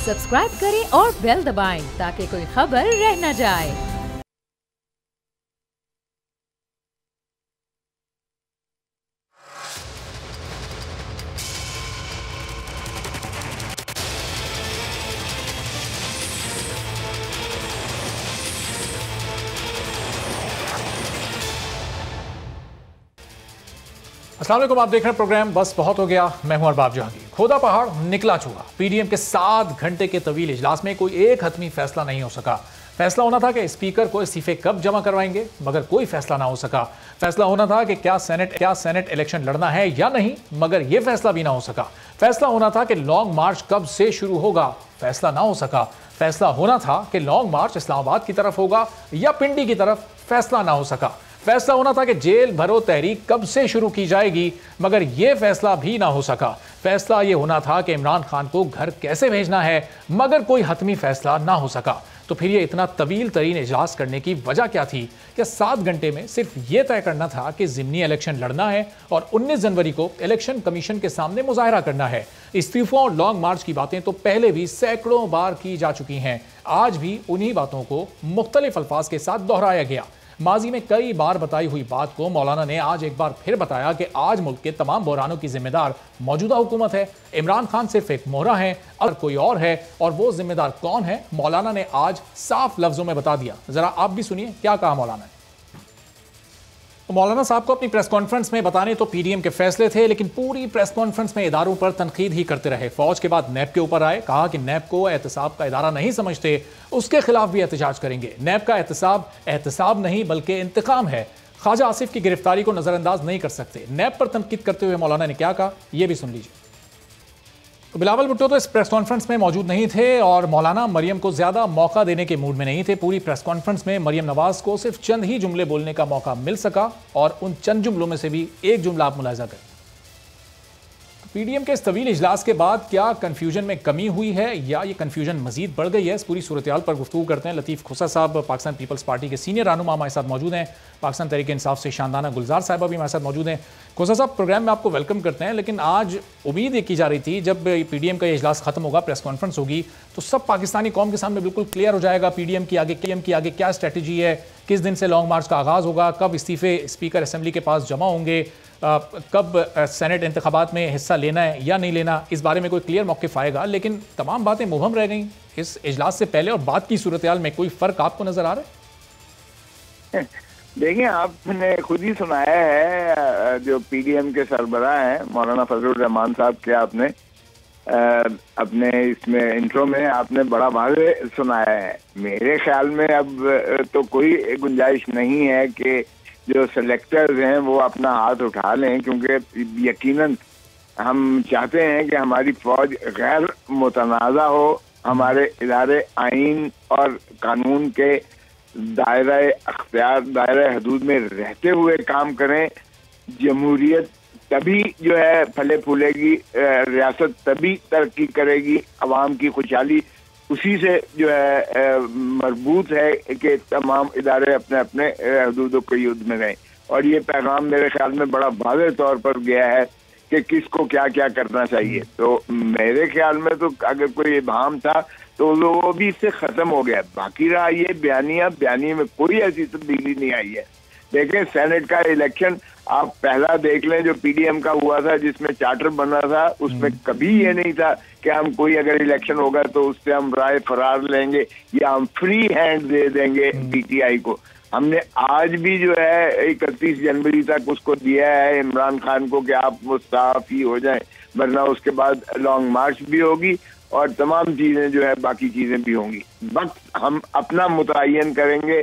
Subscribe करें और bell दबाएं ताकि कोई खबर रह न जाए। अस्सलाम वालेकुम, आप देख रहे हैं प्रोग्राम बस बहुत हो गया। मैं हूं अरबाब जहांगीर। खोदा पहाड़ निकला चूहा। पीडीएम के 7 घंटे के तवील इजलास में कोई एक हतमी फैसला नहीं हो सका। फैसला होना था कि स्पीकर को इस्तीफे कब जमा करवाएंगे, मगर कोई फैसला ना हो सका। फैसला होना था कि क्या सेनेट इलेक्शन लड़ना है या नहीं, मगर यह फैसला भी ना हो सका। फैसला होना था कि लॉन्ग मार्च कब से शुरू होगा, फैसला ना हो सका। फैसला होना था कि लॉन्ग मार्च इस्लामाबाद की तरफ होगा या पिंडी की तरफ, फैसला ना हो सका। फैसला होना था कि जेल भरो तहरीक कब से शुरू की जाएगी, मगर यह फैसला भी ना हो सका। फैसला यह होना था कि इमरान खान को घर कैसे भेजना है, मगर कोई हतमी फैसला ना हो सका। तो फिर ये इतना तवील तरीन इजलास करने की वजह क्या थी? कि 7 घंटे में सिर्फ यह तय करना था कि ज़िमनी इलेक्शन लड़ना है और 19 जनवरी को इलेक्शन कमीशन के सामने मुजाहरा करना है। इस्तीफों और लॉन्ग मार्च की बातें तो पहले भी सैकड़ों बार की जा चुकी हैं। आज भी उन्हीं बातों को मुख्तलिफ अल्फाज के साथ दोहराया गया। माजी में कई बार बताई हुई बात को मौलाना ने आज एक बार फिर बताया कि आज मुल्क के तमाम बहरानों की जिम्मेदार मौजूदा हुकूमत है। इमरान खान सिर्फ एक मोहरा है और कोई और है, और वो जिम्मेदार कौन है मौलाना ने आज साफ लफ्जों में बता दिया। जरा आप भी सुनिए क्या कहा मौलाना ने। तो मौलाना साहब को अपनी प्रेस कॉन्फ्रेंस में बताने तो पीडीएम के फैसले थे, लेकिन पूरी प्रेस कॉन्फ्रेंस में इदारों पर तनकीद ही करते रहे। फौज के बाद नैब के ऊपर आए, कहा कि नैब को एहतसाब का इदारा नहीं समझते, उसके खिलाफ भी एहतजाज करेंगे। नैब का एहतसाब नहीं बल्कि इंतकाम है। ख्वाजा आसिफ की गिरफ्तारी को नजरअंदाज नहीं कर सकते। नैब पर तनकीद करते हुए मौलाना ने क्या कहा, यह भी सुन लीजिए। तो बिलावल भुट्टो तो इस प्रेस कॉन्फ्रेंस में मौजूद नहीं थे और मौलाना मरियम को ज्यादा मौका देने के मूड में नहीं थे। पूरी प्रेस कॉन्फ्रेंस में मरियम नवाज को सिर्फ चंद ही जुमले बोलने का मौका मिल सका, और उन चंद जुमलों में से भी एक जुमला आप मुलाहिजा करें। पीडीएम के इस तवील इजलास के बाद क्या कन्फ्यूजन में कमी हुई है या ये कन्फ्यूजन मजीद बढ़ गई है, इस पूरी सूरत-ए-हाल पर गुफ्तगू करते हैं। लतीफ़ खोसा साहब पाकिस्तान पीपल्स पार्टी के सीनियर रहनुमा हमारे साथ मौजूद हैं। पाकिस्तान तहरीक इंसाफ से शानदाना गुलजार साहिबा भी हमारे साथ मौजूद हैं। खोसा साहब, प्रोग्राम में आपको वेलकम करते हैं, लेकिन आज उम्मीद ये की जा रही थी जब पीडीएम का ये इजलास खत्म होगा, प्रेस कॉन्फ्रेंस होगी, तो सब पाकिस्तानी कौम के सामने बिल्कुल क्लियर हो जाएगा पीडीएम की आगे क्या स्ट्रेटजी है, किस दिन से लॉन्ग मार्च का आगाज़ होगा, कब इस्तीफे स्पीकर असेंबली के पास जमा होंगे, कब सेनेट इंतखाबात में हिस्सा लेना है या नहीं लेना, इस बारे में कोई क्लियर मौक़िफ़ आएगा। लेकिन तमाम बातें मुबहम रह गई इस इजलास से पहले और बाद की सूरत-ए-हाल में। कोई फ़र्क आपको नज़र आ रहा है? देखिए, आपने खुद ही सुनाया है, जो पीडीएम के सरबराह हैं मौलाना फजलुर रहमान साहब के, आपने अपने इसमें इंट्रो में आपने बड़ा वाज़ेह सुनाया है। मेरे ख्याल में अब तो कोई गुंजाइश नहीं है कि जो सेलेक्टर्स हैं वो अपना हाथ उठा लें, क्योंकि यकीनन हम चाहते हैं कि हमारी फौज गैर मुतनाज़ा हो, हमारे इदारे आइन और कानून के दायरा अख्तियार, दायरा हदूद में रहते हुए काम करें। जमहूरियत तभी जो है फले फूलेगी, रियासत तभी तरक्की करेगी, अवाम की खुशहाली उसी से जो है मरबूत है कि तमाम इदारे अपने अपने हदूदों के युद्ध में रहें। और ये पैगाम मेरे ख्याल में बड़ा वाज़ेह तौर पर गया है कि किसको क्या क्या करना चाहिए। तो मेरे ख्याल में तो अगर कोई इबाहम था तो वो भी इससे ख़त्म हो गया। बाकी रहा ये बयानिया में कोई ऐसी तब्दीली नहीं आई है। देखें, सेनेट का इलेक्शन आप पहला देख लें जो पीडीएम का हुआ था, जिसमें चार्टर बना था, उसमें कभी ये नहीं था कि हम कोई अगर इलेक्शन होगा तो उससे हम राय फरार लेंगे या हम फ्री हैंड दे देंगे पीटीआई को। हमने आज भी जो है 31 जनवरी तक उसको दिया है इमरान खान को कि आप मुस्ताफी हो जाएं, वरना उसके बाद लॉन्ग मार्च भी होगी और तमाम चीजें जो है बाकी चीजें भी होंगी। वक्त हम अपना मुतय्यन करेंगे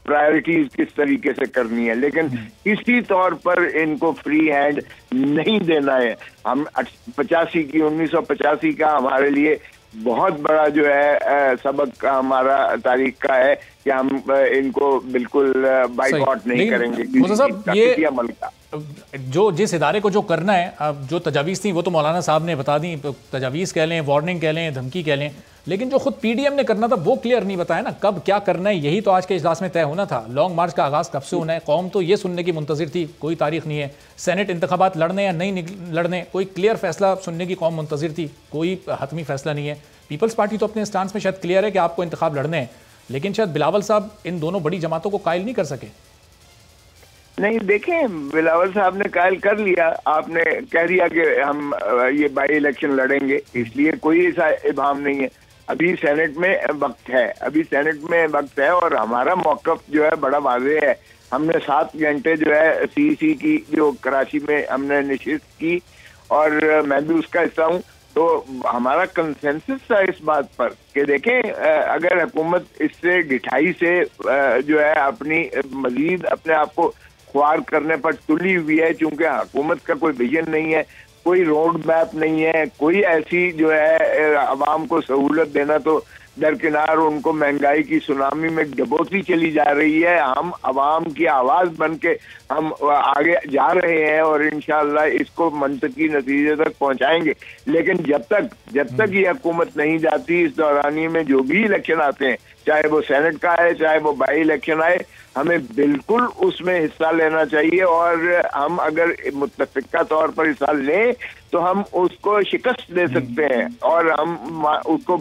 प्रायोरिटीज किस तरीके से करनी है, लेकिन इसी तौर पर इनको फ्री हैंड नहीं देना है। हम 1985 का हमारे लिए बहुत बड़ा जो है सबक हमारा तारीख का है कि हम इनको बिल्कुल बाइकआउट नहीं करेंगे किसी अमल का। जो जिस इदारे को जो करना है, अब जो तजावीज़ थी वो तो मौलाना साहब ने बता दी, तजावीज़ कह लें, वार्निंग कह लें, धमकी कह लें, लेकिन जो खुद पीडीएम ने करना था वो क्लियर नहीं बताया ना, कब क्या करना है। यही तो आज के इजलास में तय होना था। लॉन्ग मार्च का आगाज़ कब से होना है, कौम तो ये सुनने की मुंतज़िर थी, कोई तारीख नहीं है। सेनेट इंतखाबात लड़ने या नहीं लड़ने, कोई क्लियर फैसला सुनने की कौम मुंतज़िर थी, कोई हतमी फैसला नहीं है। पीपल्स पार्टी तो अपने स्टांस में शायद क्लियर है कि आपको इंतखाब लड़ने हैं, लेकिन शायद बिलावल साहब इन दोनों बड़ी जमातों को कायल नहीं कर सके। नहीं, देखें, बिलावल साहब ने कायल कर लिया। आपने कह दिया कि हम ये बाई इलेक्शन लड़ेंगे, इसलिए कोई ऐसा इबाम नहीं है। अभी सेनेट में वक्त है, अभी सेनेट में वक्त है और हमारा मौक़िफ़ जो है बड़ा वाज़ेह है। हमने 7 घंटे जो है सीईसी की जो कराची में हमने नशिस्त की और मैं भी उसका हिस्सा हूँ, तो हमारा कंसेंसस था इस बात पर कि देखें, अगर हुकूमत इससे ढिठाई से जो है अपनी मजीद अपने आप को ख्वार करने पर तुली हुई है, क्योंकि हुकूमत का कोई विजन नहीं है, कोई रोड मैप नहीं है, कोई ऐसी जो है अवाम को सहूलत देना तो दरकिनार, उनको महंगाई की सुनामी में डबोती चली जा रही है। हम अवाम की आवाज़ बन के हम आगे जा रहे हैं और इंशाअल्लाह इसको मंतकी नतीजे तक पहुंचाएंगे। लेकिन जब तक ये हुकूमत नहीं जाती, इस दौरानिए में जो भी इलेक्शन आते हैं, चाहे वो सेनेट का आए, चाहे वो बाई इलेक्शन आए, हमें बिल्कुल उसमें हिस्सा लेना चाहिए। और हम अगर मुत्तफ़िका तौर पर हिस्सा लें तो हम उसको शिकस्त दे सकते हैं और हम उसको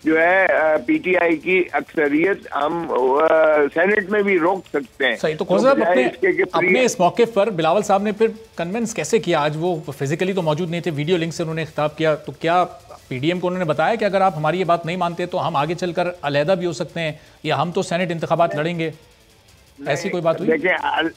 जो है पीटीआई की अक्सरियत हम सेनेट में भी रोक सकते हैं। सही। तो खोजा अपने इस मौके पर बिलावल साहब ने फिर कन्विंस कैसे किया? आज वो फिजिकली तो मौजूद नहीं थे, वीडियो लिंक से उन्होंने खिताब किया, तो क्या पीडीएम को उन्होंने बताया कि अगर आप हमारी ये बात नहीं मानते तो हम आगे चलकर अलहदा भी हो सकते हैं या हम तो सेनेट इंतखाबात लड़ेंगे, ऐसी कोई बात हुई? देखिए,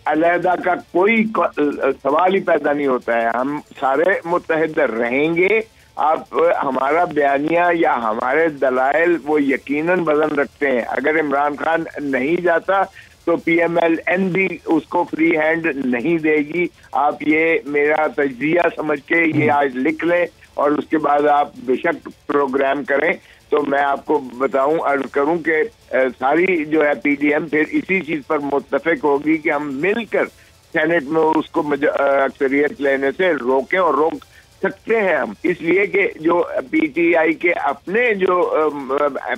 अलहदा का कोई सवाल ही पैदा नहीं होता है। हम सारे मुत्तहिद रहेंगे। आप हमारा बयानिया या हमारे दलाइल वो यकीनन वजन रखते हैं। अगर इमरान खान नहीं जाता तो पीएमएलएन भी उसको फ्री हैंड नहीं देगी। आप ये मेरा तज्जिया समझ के ये आज लिख लें और उसके बाद आप बेशक प्रोग्राम करें। तो मैं आपको बताऊं, अर्ज करूं कि सारी जो है पीडीएम फिर इसी चीज पर मुत्तफिक होगी कि हम मिलकर सेनेट में उसको अक्सरियत लेने से रोकें और रोक सकते हैं हम, इसलिए कि जो पीटीआई के अपने जो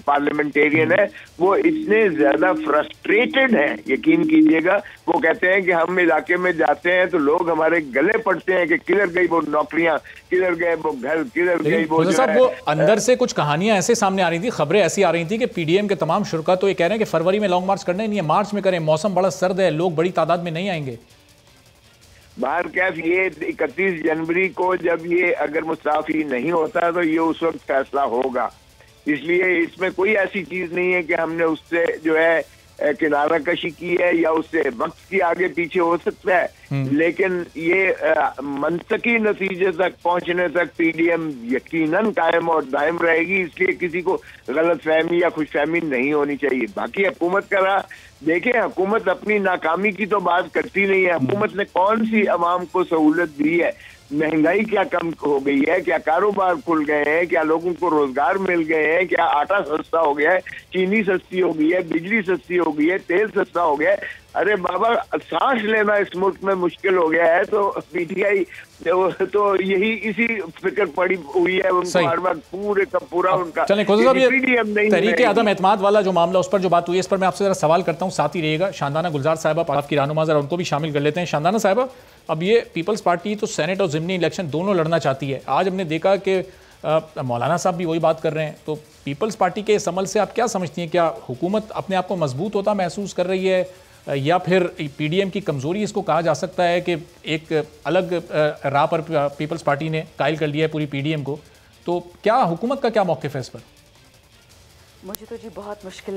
पार्लियामेंटेरियन है वो इतने ज्यादा फ्रस्ट्रेटेड हैं, यकीन कीजिएगा। वो कहते हैं कि हम इलाके में जाते हैं तो लोग हमारे गले पड़ते हैं कि किधर गई वो नौकरियां, किधर गए वो घर, किधर गई वो साहब। वो अंदर से कुछ कहानियां ऐसे सामने आ रही थी, खबरें ऐसी आ रही थी कि पीडीएम के तमाम शुरा तो ये कह रहे हैं कि फरवरी में लॉन्ग मार्च करना ही नहीं है, मार्च में करें, मौसम बड़ा सर्द है, लोग बड़ी तादाद में नहीं आएंगे। बाहर कैफ ये 31 जनवरी को जब ये अगर मुस्ताफी नहीं होता तो ये उस वक्त फैसला होगा। इसलिए इसमें कोई ऐसी चीज नहीं है कि हमने उससे जो है किनारा कशी की है या उससे वक्त की आगे पीछे हो सकता है, लेकिन ये मंतकी नतीजे तक पहुंचने तक पीडीएम यकीनन कायम और दायम रहेगी। इसलिए किसी को गलत फहमी या खुशफहमी नहीं होनी चाहिए। बाकी हुकूमत का रहा, देखें, हुकूमत अपनी नाकामी की तो बात करती नहीं है। हुकूमत ने कौन सी अवाम को सहूलत दी है? महंगाई क्या कम हो गई है? क्या कारोबार खुल गए हैं? क्या लोगों को रोजगार मिल गए हैं? क्या आटा सस्ता हो गया है? चीनी सस्ती हो गई है? बिजली सस्ती हो गई है? तेल सस्ता हो गया है? अरे बाबा, सांस लेना इस मुल्क में मुश्किल हो गया है। तो पीटीआई तो यही इसी फिक्र पड़ी हुई है उनको हर वक्त, पूरे का पूरा उनका। चलें खोजा साहब, ये तहरीके अदम एतमाद वाला जो मामला, उस पर जो बात हुई है, इस पर मैं आपसे जरा सवाल करता हूँ, साथ ही रहिएगा। शानदाना गुलजार साहिबा आपकी रहनुमा, जरा उनको भी शामिल कर लेते हैं। शानदाना साहिबा, अब ये पीपल्स पार्टी तो सेनेट और ज़िमनी इलेक्शन दोनों लड़ना चाहती है। आज हमने देखा कि मौलाना साहब भी वही बात कर रहे हैं, तो पीपल्स पार्टी के इस अमल से आप क्या समझती हैं? क्या हुकूमत अपने आप को मजबूत होता महसूस कर रही है या फिर पीडीएम की कमज़ोरी इसको कहा जा सकता है कि एक अलग राह पर पीपल्स पार्टी ने कायल कर लिया है पूरी पीडीएम को? तो क्या हुकूमत का क्या मौक़िफ़ है इस पर? मुझे तो जी बहुत मुश्किल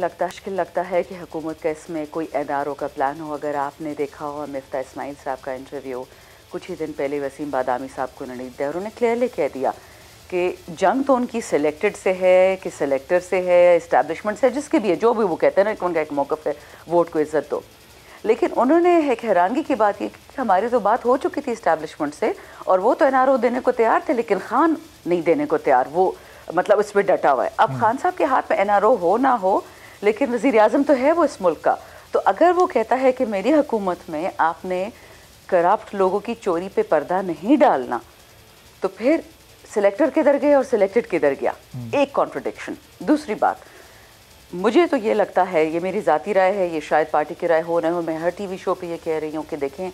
लगता है कि हुकूमत का इसमें कोई एनआरओ का प्लान हो। अगर आपने देखा हो मिफ्ता इस्माइल साहब का इंटरव्यू कुछ ही दिन पहले वसीम बादामी साहब को उन्होंने दिया, उन्होंने क्लियरली कह दिया कि जंग तो उनकी सिलेक्टेड से है कि सिलेक्टर से है, इस्टेब्लिशमेंट से, जिसके भी है, जो भी वो कहते हैं ना कि उनका एक मौक़िफ़ है, वोट को इज़्ज़त दो। लेकिन उन्होंने एक हैरानगी की बात की कि हमारी तो बात हो चुकी थी इस्टेब्लिशमेंट से और वो तो एनआरओ देने को तैयार थे, लेकिन खान नहीं देने को तैयार, वो मतलब इस पर डटा हुआ है। अब खान साहब के हाथ में एनआरओ हो ना हो, लेकिन वज़ीर आज़म तो है वो इस मुल्क का। तो अगर वो कहता है कि मेरी हुकूमत में आपने करप्ट लोगों की चोरी पे पर्दा नहीं डालना, तो फिर सिलेक्टर किधर गए और सिलेक्टेड किधर गया? एक कॉन्ट्रडिक्शन। दूसरी बात, मुझे तो ये लगता है, ये मेरी ज़ाती राय है, ये शायद पार्टी की राय हो ना हो, मैं हर टीवी शो पे ये कह रही हूँ कि देखें,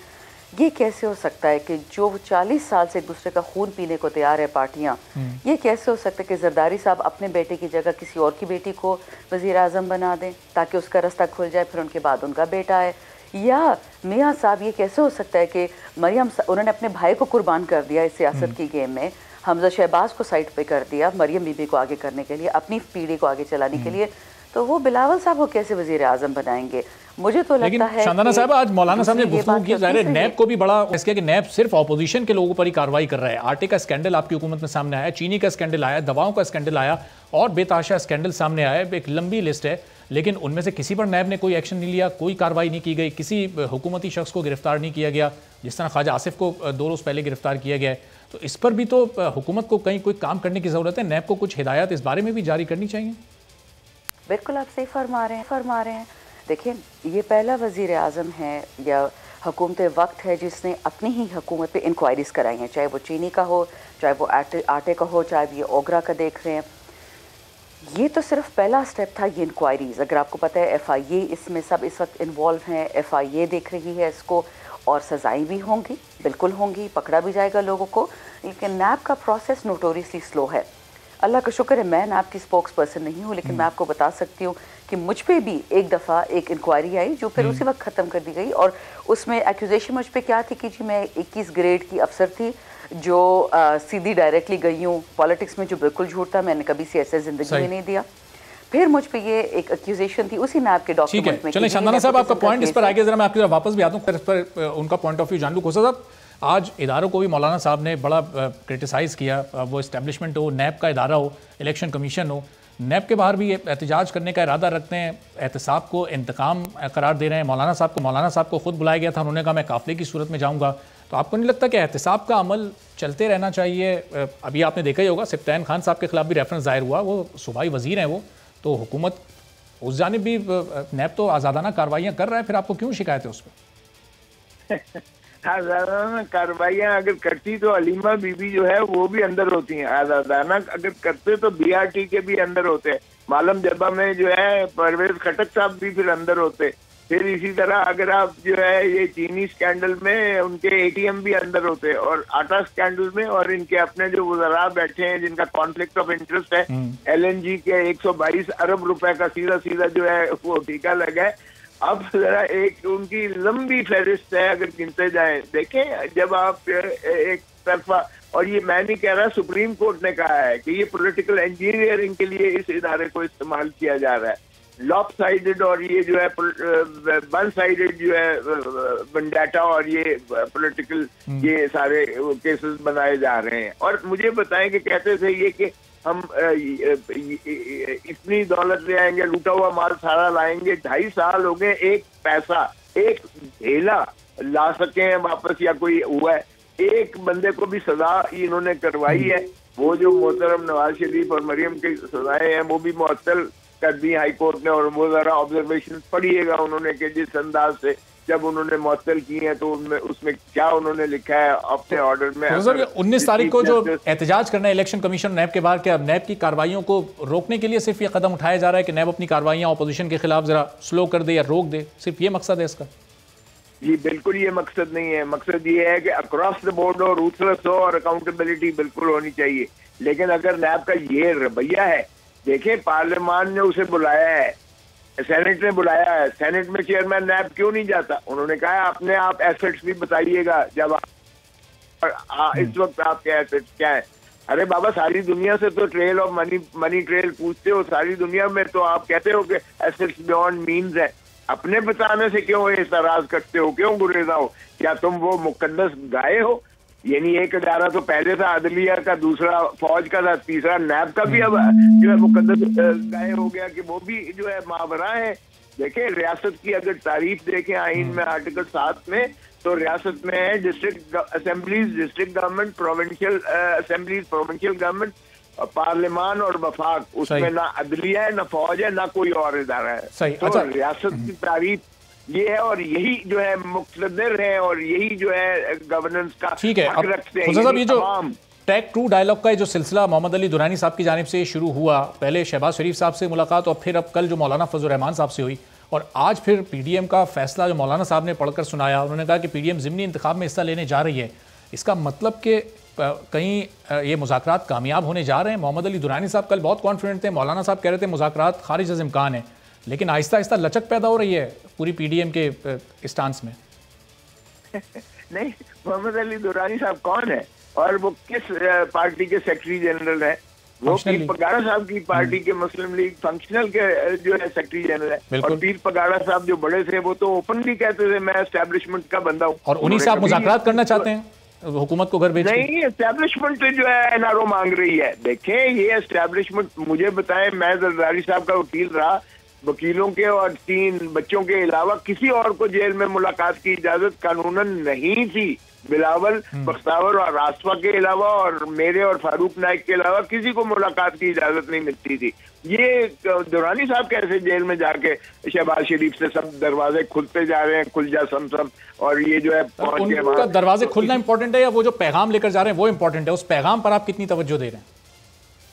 ये कैसे हो सकता है कि जो 40 साल से एक दूसरे का खून पीने को तैयार है पार्टियां, ये कैसे हो सकता है कि जरदारी साहब अपने बेटे की जगह किसी और की बेटी को वज़ीर आज़म बना दें ताकि उसका रास्ता खुल जाए, फिर उनके बाद उनका बेटा है? या मियाँ साहब, ये कैसे हो सकता है कि मरियम, उन्होंने अपने भाई को कुर्बान कर दिया इस सियासत की गेम में, हमजा शहबाज को साइड पे कर दिया मरियम बीबी को आगे करने के लिए, अपनी पीढ़ी को आगे चलाने के लिए, तो वो बिलावल साहब को कैसे वज़ीर आज़म बनाएंगे? मुझे तो लगता है शांदाना साहब, आज मौलाना साहब ने गुफ्तगू की, ज़ाहिर है नैब को भी बड़ा इसके कि नैब सिर्फ ऑपोजिशन के लोगों पर ही कार्रवाई कर रहा है। आटे का स्कैंडल आपकी हुकूमत में सामने आया, चीनी का स्कैंडल आया, दवाओं का स्कैंडल आया और बेताशा स्कैंडल सामने आया, एक लंबी लिस्ट है, लेकिन उनमें से किसी पर नैब ने कोई एक्शन नहीं लिया, कोई कार्रवाई नहीं की गई, किसी हुकूमती शख्स को गिरफ्तार नहीं किया गया, जिस तरह ख्वाजा आसिफ को 2 रोज़ पहले गिरफ्तार किया गया है। तो इस पर भी तो हुकूमत को कहीं कोई काम करने की ज़रूरत है, नैब को कुछ हिदायत इस बारे में भी जारी करनी चाहिए। बिल्कुल आप सही फरमा रहे हैं। देखिए, ये पहला वज़ीर आज़म है या हुकूमत वक्त है जिसने अपनी ही हुकूमत पे इंक्वायरीज़ कराई हैं, चाहे वो चीनी का हो, चाहे वो आटे का हो, चाहे ये ओगरा का देख रहे हैं। ये तो सिर्फ पहला स्टेप था, ये इंक्वायरीज़। अगर आपको पता है FIA इसमें सब इस वक्त इन्वॉल्व हैं, FIA देख रही है इसको, और सज़ाएँ भी होंगी, बिल्कुल होंगी, पकड़ा भी जाएगा लोगों को। लेकिन नैब का प्रोसेस नोटोरियसली स्लो है। अल्लाह का शुक्र है मैं नैब की स्पोक्स पर्सन नहीं हूँ, लेकिन मैं आपको बता सकती हूँ कि मुझ पे भी एक दफ़ा एक इंक्वायरी आई जो फिर उसी वक्त ख़त्म कर दी गई, और उसमें एक्यूजेशन मुझ पे क्या थी कि जी मैं 21 ग्रेड की अफसर थी जो सीधी डायरेक्टली गई हूँ पॉलिटिक्स में, जो बिल्कुल झूठ था, मैंने कभी सियासत ज़िंदगी में नहीं दिया। फिर मुझ पे ये एक एक्यूजेशन थी उसी नैब के डॉक्यूमेंट में। चलिए शांदाना साहब, आपका पॉइंट इस पर आगे जरा मैं आपकी तरफ वापस भी आता हूँ, इस पर उनका पॉइंट ऑफ व्यू जान लूँ। खोसा साहब, आज इदारों को भी मौलाना साहब ने बड़ा क्रिटिसाइज़ किया, वो इस्टेब्लिशमेंट हो, नैब का इदारा हो, इलेक्शन कमीशन हो, नैब के बाहर भी एहतजाज करने का इरादा रखते हैं, एहतसाब को इंतकाम करार दे रहे हैं। मौलाना साहब को खुद बुलाया गया था, उन्होंने कहा मैं काफ़िले की सूरत में जाऊँगा। तो आपको नहीं लगता कि एहतसाब का अमल चलते रहना चाहिए? अभी आपने देखा ही होगा, सिफ्तैन खान साहब के खिलाफ भी रेफरेंस दायर हुआ, वो सूबाई वज़ीर हैं, वो तो हुकूमत उस जानिब भी नैब तो आज़ादाना कार्रवाइयाँ कर रहा है, फिर आपको क्यों शिकायत है उस पर? आज़ादाना कार्रवाइयाँ अगर करती तो अलीमा बीबी जो है वो भी अंदर होती हैं। आज़ादाना अगर करते तो BRT के भी अंदर होते, मालम जब्बा में जो है परवेज खटक साहब भी फिर अंदर होते। फिर इसी तरह अगर आप जो है ये चीनी स्कैंडल में उनके ATM भी अंदर होते, और आटा स्कैंडल में और इनके अपने जो वज़रा बैठे हैं जिनका कॉन्फ्लिक्ट ऑफ इंटरेस्ट है, LNG के 122 अरब रुपए का सीधा सीधा जो है वो टीका लगा है। अब जरा एक उनकी लंबी फहरिस्त है, अगर गिनते जाएं। देखें, जब आप एक तरफा, और ये मैं नहीं कह रहा, सुप्रीम कोर्ट ने कहा है कि ये पॉलिटिकल इंजीनियरिंग के लिए इस इदारे को इस्तेमाल किया जा रहा है, लॉप साइडेड, और ये जो है वन साइडेड जो है वेंडेटा, और ये पॉलिटिकल ये सारे केसेस बनाए जा रहे हैं। और मुझे बताएं कि कहते थे ये कि हम इतनी दौलत ले आएंगे, लूटा हुआ माल सारा लाएंगे, 2.5 साल हो गए, एक पैसा, एक ढेला ला सके हैं वापस या कोई हुआ है? एक बंदे को भी सजा इन्होंने करवाई है, वो जो मोहतरम नवाज शरीफ और मरियम की सजाएं हैं वो भी मुअत्तल कर दी हाई कोर्ट ने। और वो जरा ऑब्जर्वेशन पढ़िएगा उन्होंने कि जिस अंदाज से जब उन्होंने मुअत्तल की है तो उसमें क्या उन्होंने लिखा है अपने ऑर्डर में। 19 तारीख को जो एहतजाज करना है इलेक्शन कमीशन नैब के बाहर, क्या नैब की कार्रवाइयों को रोकने के लिए सिर्फ ये कदम उठाया जा रहा है कि नैब अपनी कार्रवाइयां अपोजिशन के खिलाफ जरा स्लो कर दे या रोक दे, सिर्फ ये मकसद है इसका? जी बिल्कुल ये मकसद नहीं है। मकसद ये है कि अक्रॉस द बोर्ड हो, रूथलेस हो और अकाउंटेबिलिटी बिल्कुल होनी चाहिए। लेकिन अगर नैब का ये रवैया है, देखें पार्लियामान ने उसे बुलाया है, सेनेट ने बुलाया है, सेनेट में चेयरमैन नैब क्यों नहीं जाता? उन्होंने कहा अपने आप एसेट्स भी बताइएगा जब इस वक्त आपके एसेट्स क्या है। अरे बाबा, सारी दुनिया से तो ट्रेल ऑफ मनी ट्रेल पूछते हो, सारी दुनिया में तो आप कहते हो कि एसेट्स बियॉन्ड मीन्स है। अपने बताने से क्यों एतराज करते हो, क्यों गुरेजा हो? क्या तुम वो मुकद्दस गाय हो? यानी एक इदारा तो पहले था अदलिया का, दूसरा फौज का था, तीसरा नैब का भी अब जो है मुकद्दस गाय हो गया कि वो भी जो है मावरा है। देखें, रियासत की अगर तारीफ देखें आइन में आर्टिकल 7 में, तो रियासत में है district assemblies, district government, provincial assemblies, provincial government, parliament और वफाक। उसमें ना अदलिया है, ना फौज है, ना कोई और इदारा है। सही। तो अच्छा, रियासत की तारीफ ये है और यही जो है मुक़्तदर है और यही जो है गवर्नेंस का ठीक है। हक रखते हैं। साहब, ये जो टेक टू डायलॉग का जो सिलसिला मोहम्मद अली दुरानी साहब की जानिब से शुरू हुआ, पहले शहबाज शरीफ साहब से मुलाकात और फिर अब कल जो मौलाना फजल रहमान साहब से हुई और आज फिर पीडीएम का फैसला जो मौलाना साहब ने पढ़कर सुनाया, उन्होंने कहा कि पीडीएम ज़िमनी इंतखाब में हिस्सा लेने जा रही है। इसका मतलब कि कहीं ये मुज़ाकरात कामयाब होने जा रहे हैं। मोहम्मद अली दुरानी साहब कल बहुत कॉन्फिडेंट थे, मौलाना साहब कह रहे थे मुज़ाकरात खारिज अज़ इम्कान है, लेकिन आहिस्ता आहिस्ता लचक पैदा हो रही है पूरी पीडीएम के स्टांस में। नहीं, मोहम्मद अली दुरानी साहब कौन है और वो किस पार्टी के सेक्रेटरी जनरल है? वो पीर पगाड़ा साहब की पार्टी के मुस्लिम लीग फंक्शनल के जो है सेक्रेटरी जनरल है। और पीर पगाड़ा साहब जो बड़े थे वो तो ओपनली कहते थे मैं एस्टैब्लिशमेंट का बंदा हूँ, और उन्हीं से आप मुज़ाकरात करना चाहते हैं हुकूमत को घर भेज? नहीं, एस्टैब्लिशमेंट जो है एनआरओ मांग रही है। देखें, ये एस्टैब्लिशमेंट, मुझे बताएं, मैं जरदारी साहब का वकील रहा, वकीलों के और 3 बच्चों के अलावा किसी और को जेल में मुलाकात की इजाजत कानूनन नहीं थी। बिलावल, बख्तावर और रासवा के अलावा और मेरे और फारूक नाइक के अलावा किसी को मुलाकात की इजाजत नहीं मिलती थी। ये दुरानी साहब कैसे जेल में जाके शहबाज शरीफ से सब दरवाजे खुलते जा रहे हैं, खुल जा समसम, और ये जो है उनका दरवाजे खुलना इंपॉर्टेंट है या वो जो पैगाम लेकर जा रहे हैं वो इंपॉर्टेंट है? उस पैगाम पर आप कितनी तवज्जो दे रहे हैं?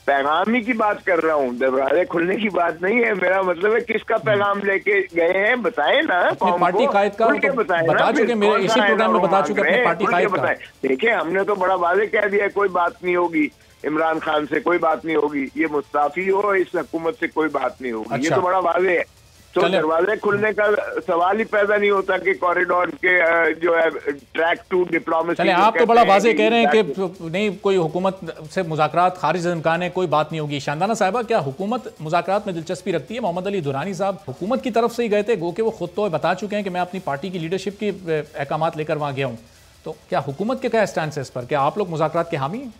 पैगाम ही की बात कर रहा हूँ, दरवाजे खुलने की बात नहीं है। मेरा मतलब है किसका पैगाम लेके गए हैं, बताए ना। पार्टी कायद का तो बता चुके, मेरे इसी प्रोग्राम में बता चुके अपने पार्टी कायद का। देखिए, हमने तो बड़ा वाज़ेह कह दिया कोई बात नहीं होगी, इमरान खान से कोई बात नहीं होगी, ये मुस्ताफी हो इस हुकूमत से कोई बात नहीं होगी। अच्छा। ये तो बड़ा वाज़ेह है। तो दरवाजे खुलने का सवाल ही पैदा नहीं होता कि कॉरिडोर के जो है ट्रैक टू डिप्लोमेसी। आप तो बड़ा वाज़ेह कह रहे हैं कि नहीं, कोई हुकूमत से मुज़ाकरात खारिज इम्कान है, कोई बात नहीं होगी। शानदाना साहिबा, क्या हुकूमत मुज़ाकरात में दिलचस्पी रखती है? मोहम्मद अली दुरानी साहब हुकूमत की तरफ से ही गए थे, गो के वो खुद तो बता चुके हैं कि मैं अपनी पार्टी की लीडरशिप के अहकामात लेकर वहाँ गया हूँ। तो क्या हुकूमत के क्या स्टैंड है इस पर? क्या आप लोग मुज़ाकरात के हामी हैं?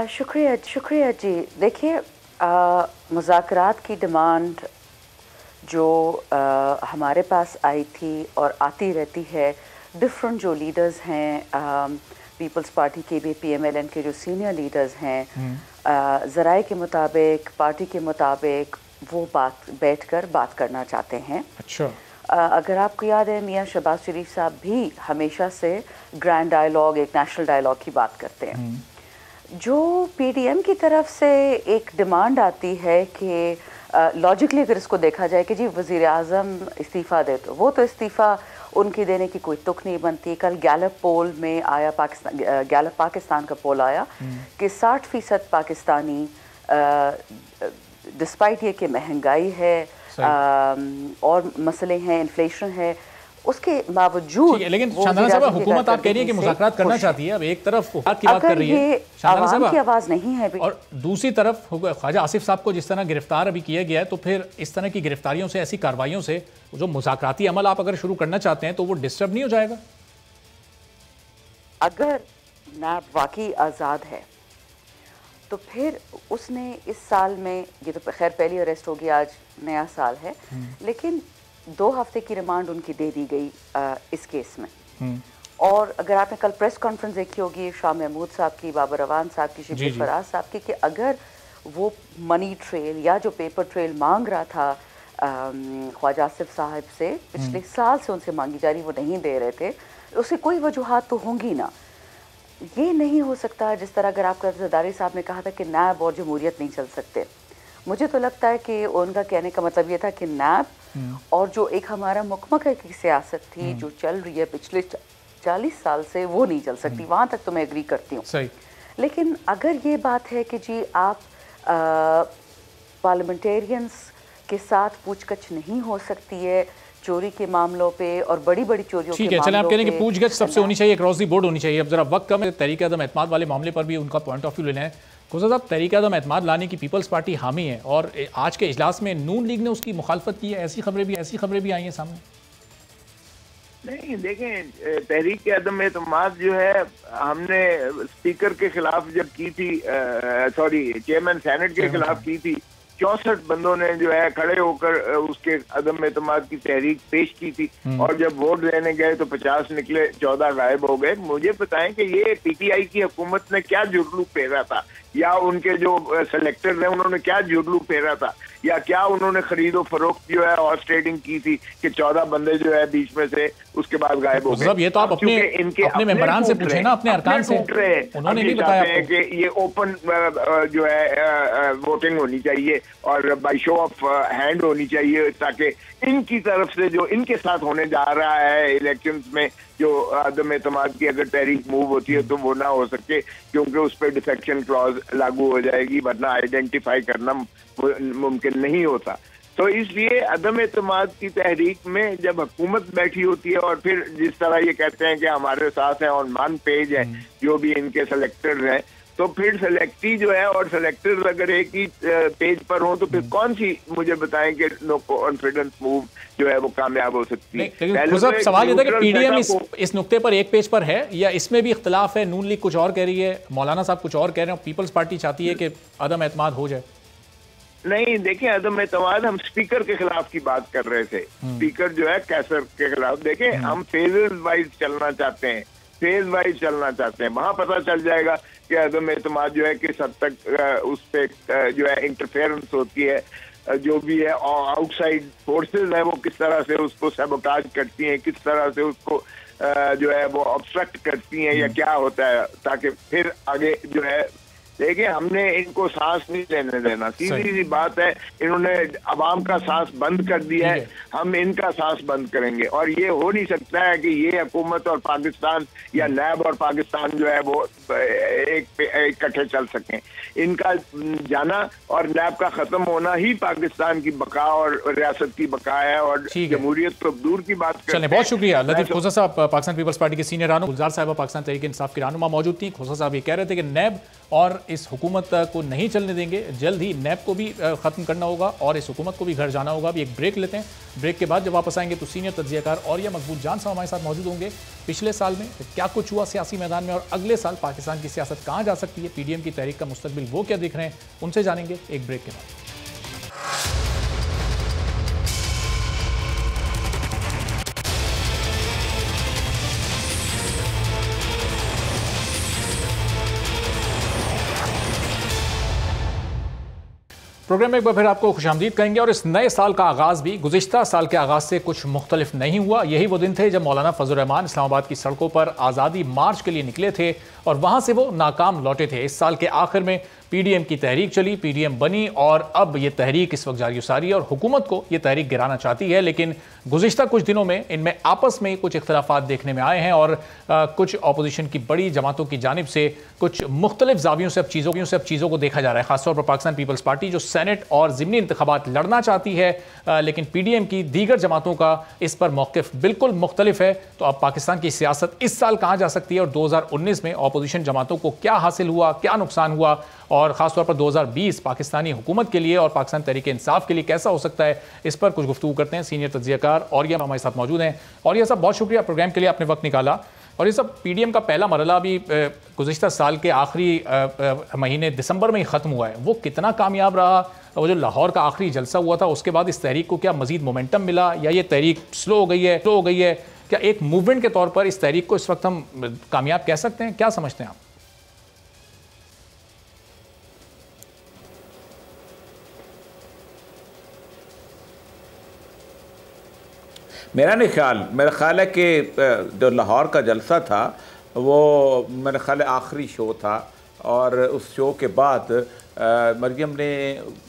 शुक्रिया जी। देखिए, मुज़ाकरात की डिमांड जो हमारे पास आई थी और आती रहती है, डिफरेंट जो लीडर्स हैं पीपल्स पार्टी के भी, PMLN के जो सीनियर लीडर्स हैं, ज़राए के मुताबिक, पार्टी के मुताबिक वो बैठकर बात करना चाहते हैं। अच्छा। अगर आपको याद है, मियां शहबाज शरीफ साहब भी हमेशा से ग्रैंड डायलॉग, एक नेशनल डायलॉग की बात करते हैं। जो PDM की तरफ से एक डिमांड आती है कि लॉजिकली अगर इसको देखा जाए कि जी वज़ीर आज़म इस्तीफ़ा दे, तो वो तो इस्तीफ़ा उनकी देने की कोई तुक नहीं बनती। कल गैलप पोल में आया, गैलप पाकिस्तान का पोल आया कि 60% पाकिस्तानी डिस्पाइट ये कि महंगाई है और मसले हैं, इन्फ्लेशन है, उसके बावजूद, लेकिन शानदाना साहब, हुकूमत आप कह रही है कि मुज़ाकरात करना चाहती है। अब एक तरफ की बात कर रही है, आवाम की आवाज़ नहीं है, और दूसरी तरफ ख्वाजा आसिफ साहब को जिस तरह गिरफ्तार अभी किया गया है, तो फिर इस तरह की गिरफ्तारियों से, ऐसी कार्रवाइयों से जो मुज़ाकराती अमल आप अगर शुरू करना चाहते हैं तो वो डिस्टर्ब नहीं हो जाएगा? अगर नैब वाकई आज़ाद है तो फिर उसने इस साल में, ये तो खैर पहली अरेस्ट होगी, आज नया साल है, लेकिन 2 हफ्ते की रिमांड उनकी दे दी गई इस केस में। और अगर आपने कल प्रेस कॉन्फ्रेंस देखी होगी शाह महमूद साहब की, बाबर रवान साहब की, शिबली फराज साहब की, कि अगर वो मनी ट्रेल या जो पेपर ट्रेल मांग रहा था ख्वाजा आसिफ साहब से, पिछले साल से उनसे मांगी जा रही, वो नहीं दे रहे थे, उसकी कोई वजूहात तो होंगी ना। ये नहीं हो सकता जिस तरह अगर आपका ज़रदारी साहब ने कहा था कि नैब और जमहूरियत नहीं चल सकते। मुझे तो लगता है कि उनका कहने का मतलब ये था कि नैब और जो एक हमारा मुकम्मल की सियासत थी जो चल रही है पिछले 40 साल से, वो नहीं चल सकती। वहाँ तक तो मैं एग्री करती हूँ। लेकिन अगर ये बात है कि जी आप पार्लियामेंटेरियंस के साथ पूछगछ नहीं हो सकती है चोरी के मामलों पे और बड़ी बड़ी चोरियों के मामलों पे। ठीक है, चलें, आप कह रहे हैं कि पूछगछ सबसे होनी चाहिए, क्रॉस दी बोर्ड होनी चाहिए। अब जरा वक्त कम है, तहरीक आदम एतमाद वाले मामले पर भी उनका पॉइंट ऑफ व्यू लेना है। खुदा साहब, तहरीक आदम एतमाद लाने की पीपल्स पार्टी हामी है और आज के इजलास में नून लीग ने उसकी मुखालफत की है, ऐसी खबरें भी आई हैं सामने। नहीं, देखें, तहरीक आदम एतमाद जो है, हमने स्पीकर के खिलाफ जब की थी, सॉरी चेयरमैन सेनेट के खिलाफ की थी, 64 बंदों ने जो है खड़े होकर उसके अदम एतमाद की तहरीक पेश की थी, और जब वोट देने गए तो 50 निकले, 14 गायब हो गए। मुझे बताएं कि ये PTI की हुकूमत ने क्या जुर्लू फेरा था या उनके जो सेलेक्टर्स हैं उन्होंने क्या जुगलू फेरा था, या क्या उन्होंने खरीदो फरोख्त जो है हॉर्स ट्रेडिंग की थी कि 14 बंदे जो है बीच में से उसके बाद गायब हो गए। ये तो आप अपने मेंबरान से पूछे ना, अपने अरकान से, उन्होंने नहीं बताया कि ये ओपन जो है वोटिंग होनी चाहिए और बाय शो ऑफ हैंड होनी चाहिए, ताकि इनकी तरफ से जो इनके साथ होने जा रहा है इलेक्शंस में जो अदम एतमाद की अगर तहरीक मूव होती है तो वो ना हो सके, क्योंकि उस पर डिफेक्शन क्लॉज लागू हो जाएगी, वरना आइडेंटिफाई करना मुमकिन नहीं होता। तो इसलिए अदम एतमाद की तहरीक में जब हुकूमत बैठी होती है और फिर जिस तरह ये कहते हैं कि हमारे साथ है ऑन वन पेज है जो भी इनके सेलेक्टर्स हैं, तो फिर सेलेक्टी जो है और सेलेक्टर्स अगर एक ही पेज पर हो तो फिर कौन सी मुझे बताएं कि नो कॉन्फिडेंस मूव जो है वो कामयाब हो सकती है। लेकिन सवाल ये था कि पीडीएम इस नुक्ते पर एक पेज पर है या इसमें भी इख्तलाफ है? नून लीग कुछ और कह रही है, मौलाना साहब कुछ और कह रहे हैं, पीपल्स पार्टी चाहती है कि अदम एतमाद हो जाए। नहीं, देखिए अदम एतमाद हम स्पीकर के खिलाफ की बात कर रहे थे, स्पीकर जो है कैसर के खिलाफ। देखें हम फेजेस वाइज चलना चाहते हैं, फेज वाइज चलना चाहते हैं, वहां पता चल जाएगा कि अदम एतमाद जो है किस हद तक उस पर जो है इंटरफेरेंस होती है, जो भी है आउटसाइड फोर्सेस है वो किस तरह से उसको सबोटाज करती हैं, किस तरह से उसको जो है वो ऑब्स्ट्रक्ट करती हैं या क्या होता है, ताकि फिर आगे जो है। देखिए हमने इनको सांस नहीं लेने देना, सीधी सी बात है, इन्होंने अवाम का सांस बंद कर दिया है, हम इनका सांस बंद करेंगे। और ये हो नहीं सकता है कि ये हुकूमत और पाकिस्तान या नैब और पाकिस्तान जो है वो एक इकट्ठे चल सकें। इनका जाना और नैब का खत्म होना ही पाकिस्तान की बका और रियासत की बका है, और जमहूरियत तो दूर की बात करते हैं। बहुत शुक्रिया लतीफ खोसा साहब, पाकिस्तान पीपल्स पार्टी के सीनियर रहनुमा। गुलजार साहब पाकिस्तान तहरीक इंसाफ की रहनुमा मौजूद थी। खोसा साहब ये कह रहे थे कि नैब और इस हुकूमत को नहीं चलने देंगे, जल्द ही नैब को भी खत्म करना होगा और इस हुकूमत को भी घर जाना होगा। अभी एक ब्रेक लेते हैं, ब्रेक के बाद जब वापस आएंगे तो सीनियर तज्जियाकार और या मकबूल जान साहब हमारे साथ मौजूद होंगे। पिछले साल में क्या कुछ हुआ सियासी मैदान में और अगले साल पाकिस्तान की सियासत कहाँ जा सकती है, पीडीएम की तहरीक का मुस्तकबिल वो क्या देख रहे हैं, उनसे जानेंगे एक ब्रेक के बाद। प्रोग्राम में एक बार फिर आपको खुशामदीद कहेंगे और इस नए साल का आगाज़ भी गुज़िश्ता साल के आगाज़ से कुछ मुख्तलिफ नहीं हुआ। यही वो दिन थे जब मौलाना फजल रहमान इस्लामाबाद की सड़कों पर आज़ादी मार्च के लिए निकले थे और वहाँ से वो नाकाम लौटे थे। इस साल के आखिर में पीडीएम की तहरीक चली, पीडीएम बनी और अब ये तहरीक इस वक्त जारी सारी है और हुकूमत को ये तहरीक गिराना चाहती है। लेकिन गुज़िश्ता कुछ दिनों में इनमें आपस में कुछ इख्तलाफात देखने में आए हैं और कुछ अपोजिशन की बड़ी जमातों की जानिब से कुछ मुख्तलिफ जावियों से अब चीज़ों को देखा जा रहा है। खासतौर पर पाकिस्तान पीपल्स पार्टी जो सेनेट और ज़िमनी इंतखाबात लड़ना चाहती है, लेकिन पीडीएम की दीगर जमातों का इस पर मौक़िफ़ बिल्कुल मुख्तलिफ है। तो अब पाकिस्तान की सियासत इस साल कहाँ जा सकती है और 2019 में अपोजिशन जमातों को क्या हासिल हुआ, क्या नुकसान हुआ और ख़ासतौर पर 2020 पाकिस्तानी हुकूमत के लिए और पाकिस्तान तहरीक इंसाफ के लिए कैसा हो सकता है, इस पर कुछ गुफ्तगू करते हैं। सीनियर तज्जियाकार और ये हमारे साथ मौजूद हैं। और ये सब बहुत शुक्रिया प्रोग्राम के लिए आपने वक्त निकाला। और ये सब पीडीएम का पहला मरला भी गुज़िश्ता साल के आखिरी महीने दिसंबर में ही ख़त्म हुआ है, वो कितना कामयाब रहा? वो जो लाहौर का आखिरी जलसा हुआ था उसके बाद इस तहरीक को क्या मज़ीद मोमेंटम मिला या ये तहरीक स्लो हो गई है? क्या एक मूवमेंट के तौर पर इस तहरीक को इस वक्त हम कामयाब कह सकते हैं? क्या समझते हैं आप? मेरा ख्याल है कि जो लाहौर का जलसा था वो मेरा ख्याल है आखिरी शो था और उस शो के बाद मरियम ने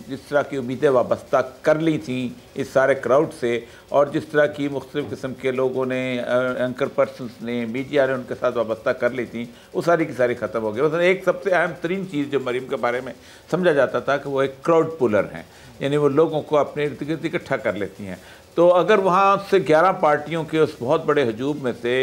जिस तरह की उम्मीदें वाबस्ता कर ली थी इस सारे क्राउड से और जिस तरह की मुख्तलिफ़ किस्म के लोगों ने एंकर पर्सनस ने मीडिया ने उनके साथ वाबस्ता कर ली थी, वो सारी की सारी ख़त्म हो गई। उसमें एक सबसे अहम तरीन चीज़ जो मरियम के बारे में समझा जाता था कि वो एक क्राउड पुलर हैं, यानी वो लोगों को अपने इर्द गिर्द इकट्ठा कर लेती हैं। तो अगर वहाँ से 11 पार्टियों के उस बहुत बड़े हजूम में से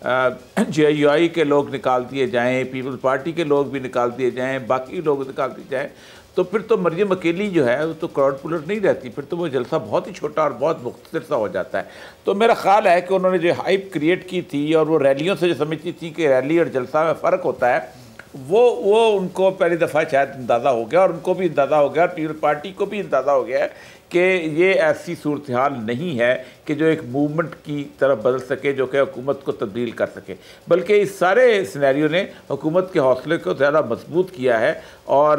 JUI के लोग निकाल दिए जाएँ, पीपल्स पार्टी के लोग भी निकाल दिए जाएँ, बाकी लोग निकाल दिए जाएँ, तो फिर तो मरियम अकेली जो है वो तो क्राउड पुलर नहीं रहती, फिर तो वो जलसा बहुत ही छोटा और बहुत मुख्तसर सा हो जाता है। तो मेरा ख्याल है कि उन्होंने जो हाइप क्रिएट की थी और वो रैलियों से जो समझती थी कि रैली और जलसा में फ़र्क होता है, वो उनको पहली दफ़ा शायद अंदाज़ा हो गया और उनको भी अंदाज़ा हो गया और पीपल्स पार्टी को भी अंदाज़ा हो गया है कि ये ऐसी सूरत हाल नहीं है कि जो एक मूवमेंट की तरफ बदल सके, जो कि हुकूमत को तब्दील कर सके, बल्कि इस सारे सिनेरियो ने हुकूमत के हौसले को ज़्यादा मजबूत किया है और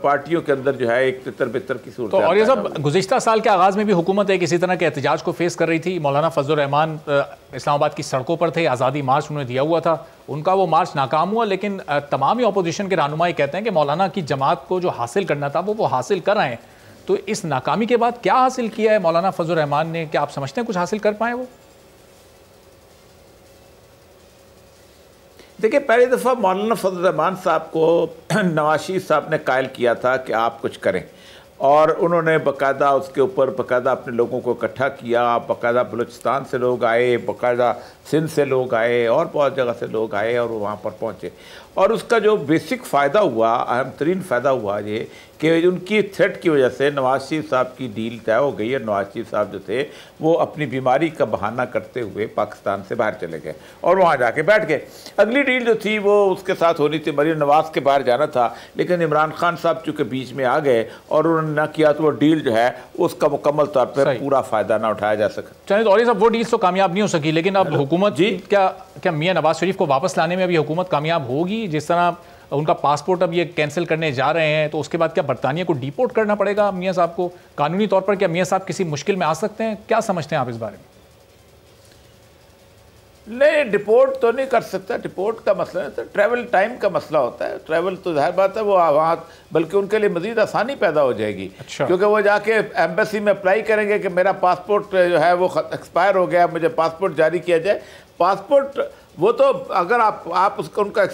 पार्टियों के अंदर जो है एक तितर बितर की सूरत। तो और ये सब गुज़िश्ता साल के आगाज़ में भी हुकूमत एक इसी तरह के एहतजाज को फेस कर रही थी। मौलाना फजलुर रहमान इस्लामाबाद की सड़कों पर थे, आज़ादी मार्च उन्होंने दिया हुआ था, उनका वो मार्च नाकाम हुआ, लेकिन तमाम ही अपोजिशन के रहनुमा ये कहते हैं कि मौलाना की जमात को जो हासिल करना था वो हासिल कर आए। तो इस नाकामी के बाद क्या हासिल किया है मौलाना फजलुर रहमान ने? क्या आप समझते हैं कुछ हासिल कर पाए वो? देखिए, पहली दफ़ा मौलाना फजलुर रहमान साहब को नवाज शरीफ साहब ने कायल किया था कि आप कुछ करें, और उन्होंने बाकायदा उसके ऊपर बाकायदा अपने लोगों को इकट्ठा किया। बाकायदा बलूचिस्तान से लोग आए, बाकायदा सिंध से लोग आए और बहुत जगह से लोग आए और वो वहाँ पर पहुँचे। और उसका जो बेसिक फ़ायदा हुआ, अहम तरीन फ़ायदा हुआ ये कि उनकी थ्रेट की वजह से नवाज शरीफ साहब की डील तय हो गई और नवाज शरीफ साहब जो थे वो अपनी बीमारी का बहाना करते हुए पाकिस्तान से बाहर चले गए और वहाँ जाके बैठ गए। अगली डील जो थी वो उसके साथ होनी थी, मरीम नवाज़ के बाहर जाना था, लेकिन इमरान खान साहब चूँकि बीच में आ गए और उन्होंने ना किया तो वो डील जो है उसका मुकम्मल तौर पर पूरा फ़ायदा ना उठाया जा सका। चलिए, और ये सब वो डील्स तो कामयाब नहीं हो सकी, लेकिन अब हुकूमत जी क्या मियाँ नवाज शरीफ को वापस लाने में अभी हुकूमत कामयाब होगी? जिस तरह उनका पासपोर्ट अब ये कैंसिल करने जा रहे हैं, तो उसके बाद क्या बरतानिया को डिपोर्ट करना पड़ेगा मियाँ साहब को? कानूनी तौर पर क्या मियाँ साहब किसी मुश्किल में आ सकते हैं? क्या समझते हैं आप इस बारे में? नहीं, डिपोर्ट तो नहीं कर सकता। डिपोर्ट का मसला है तो ट्रैवल टाइम का मसला होता है। ट्रैवल तो जाहिर बात है वो वहाँ, बल्कि उनके लिए मज़ीद आसानी पैदा हो जाएगी। अच्छा। क्योंकि वो जाके एम्बेसी में अप्लाई करेंगे कि मेरा पासपोर्ट जो है वो एक्सपायर हो गया, मुझे पासपोर्ट जारी किया जाए। पासपोर्ट वो तो अगर आप उसका उनका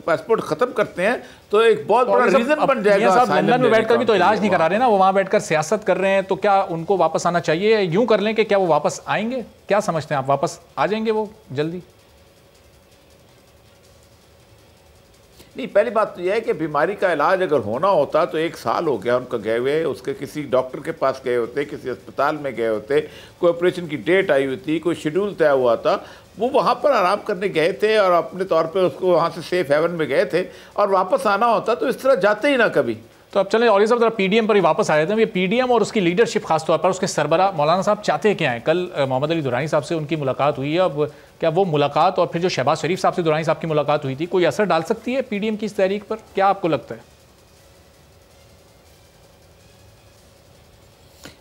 पासपोर्ट ख़त्म करते हैं तो एक बहुत बड़ा रीज़न बन जाएगा। साहब लंदन में बैठकर भी तो इलाज नहीं करा रहे ना, वो वहाँ बैठकर सियासत कर रहे हैं, तो क्या उनको वापस आना चाहिए? यूं कर लें कि क्या वो वापस आएंगे? क्या समझते हैं आप, वापस आ जाएंगे वो जल्दी? नहीं, पहली बात तो यह है कि बीमारी का इलाज अगर होना होता तो 1 साल हो गया उनका गए हुए, उसके किसी डॉक्टर के पास गए होते, किसी अस्पताल में गए होते, कोई ऑपरेशन की डेट आई हुई थी, कोई शेड्यूल तय हुआ था, वो वहाँ पर आराम करने गए थे और अपने तौर पे उसको वहाँ से सेफ हेवन में गए थे, और वापस आना होता तो इस तरह जाते ही ना कभी। तो अब चलें और ये सब जरा पीडीएम पर ही वापस आ जाते हैं। ये पीडीएम और उसकी लीडरशिप खासतौर पर उसके सरबरा मौलाना साहब चाहते क्या हैं? कल मोहम्मद अली दुरानी साहब से उनकी मुलाकात हुई है, अब क्या वो मुलाकात और फिर जो शहबाज शरीफ साहब से दुरानी साहब की मुलाकात हुई थी कोई असर डाल सकती है पीडीएम की इस तहरीक पर? क्या आपको लगता है?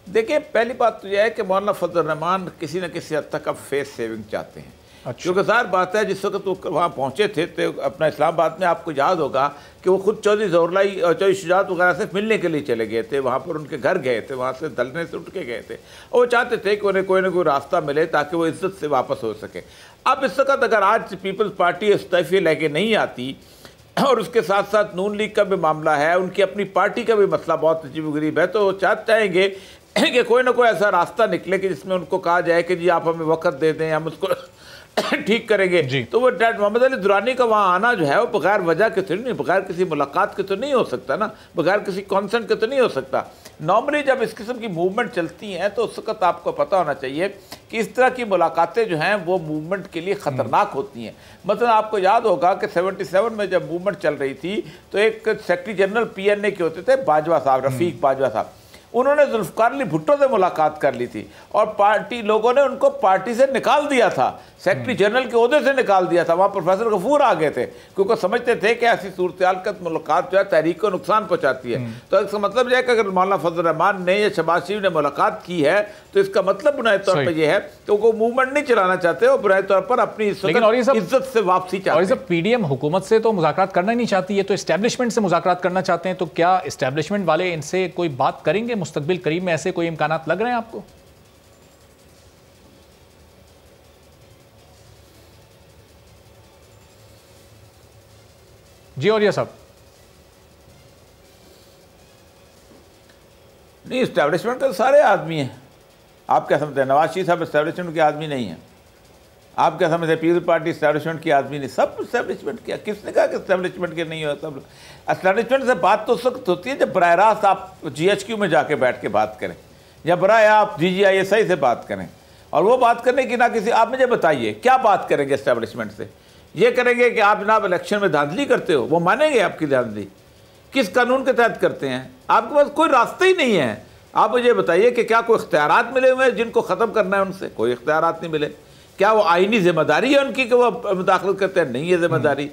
देखिए, पहली बात तो यह है कि मौलाना फजलुर रहमान किसी न किसी हद तक अब फेस सेविंग चाहते हैं। अच्छा। क्योंकि ज़ाहिर बात है जिस वक्त वो वहाँ पहुँचे थे तो अपना इस्लामाबाद में आपको याद होगा कि वो खुद चौधरी ज़हुरुल्लाह और चौधरी शुजात वगैरह से मिलने के लिए चले गए थे, वहाँ पर उनके घर गए थे, वहाँ से दलने से उठ के गए थे, और वो चाहते थे कि उन्हें कोई ना कोई रास्ता मिले ताकि वो इज्जत से वापस हो सके। अब इस वक्त अगर आज पीपल्स पार्टी इस्तीफे लेके नहीं आती और उसके साथ साथ नून लीग का भी मामला है, उनकी अपनी पार्टी का भी मसला बहुत अजीब गरीब है, तो वो चाहेंगे कि कोई ना कोई ऐसा रास्ता निकले कि जिसमें उनको कहा जाए कि जी आप हमें वक्त दे दें, हम उसको ठीक करेंगे। तो वो मोहम्मद अली दुरानी का वहाँ आना जो है वो बगैर वजह के तो नहीं, बगैर किसी मुलाकात के तो नहीं हो सकता ना, बगैर किसी कॉन्सेंट के तो नहीं हो सकता। नॉर्मली जब इस किस्म की मूवमेंट चलती हैं तो उस वक्त आपको पता होना चाहिए कि इस तरह की मुलाकातें जो हैं वो मूवमेंट के लिए ख़तरनाक होती हैं। मतलब आपको याद होगा कि 77 में जब मूवमेंट चल रही थी तो एक सेक्रेटरी जनरल PNA के होते थे बाजवा साहब, रफ़ीक बाजवा साहब, उन्होंने जुल्फ़िकार अली भुट्टो से मुलाकात कर ली थी और पार्टी लोगों ने उनको पार्टी से निकाल दिया था, सेक्रेटरी जनरल के ओहदे से निकाल दिया था। वहाँ प्रोफेसर गफूर आ गए थे क्योंकि समझते थे कि ऐसी सूरत का मुलाकात जो है तहरीक को नुकसान पहुँचाती है। तो इसका मतलब यह है कि अगर मौलाना फजलुर रहमान ने या शहबाज शरीफ ने मुलाकात की है तो इसका मतलब बुनियादी तौर पर यह है कि वो मूवमेंट नहीं चलाना चाहते, वो बुनियादी तौर पर अपनी इज्जत से वापसी चाहते हैं। पीडीएम हुकूमत से तो मुज़ाकरात करना ही नहीं चाहती है, तो इस्टेब्लिशमेंट से मुज़ाकरात करना चाहते हैं। तो क्या इस्टेब्लिशमेंट वाले इनसे कोई बात करेंगे मुस्तकबिल करीब में? ऐसे कोई इम्कानात लग रहे हैं आपको? जी और ये सब नहीं, इस्टेब्लिशमेंट के सारे आदमी हैं। आप क्या समझते हैं नवाज शरीफ साहब इस्टेब्लिशमेंट के आदमी नहीं है? आप क्या समझते हैं पीपल्स पार्टी इस्टेब्लिशमेंट की आदमी नहीं? सब इस्टेब्लिशमेंट किया। किसने कहा कि इस्टेब्लिशमेंट के नहीं हो? सब इस्टेब्लिशमेंट से बात तो उस वक्त होती है जब बराह रास्त आप GHQ में जाके बैठ के बात करें या बराह आप DGISI से बात करें, और वो बात करने की ना किसी, आप मुझे बताइए क्या बात करेंगे इस्टेब्लिशमेंट से? ये करेंगे कि आप जनाब इलेक्शन में धांधली करते हो, वो मानेंगे आपकी धांधली? किस कानून के तहत करते हैं? आपके पास कोई रास्ता ही नहीं है। आप मुझे बताइए कि क्या कोई इख्तियारात मिले हुए हैं जिनको ख़त्म करना है उनसे? कोई इख्तियारात नहीं मिले। क्या वो आईनी जिम्मेदारी है उनकी कि वो मुदाखलत करते हैं? नहीं है जिम्मेदारी।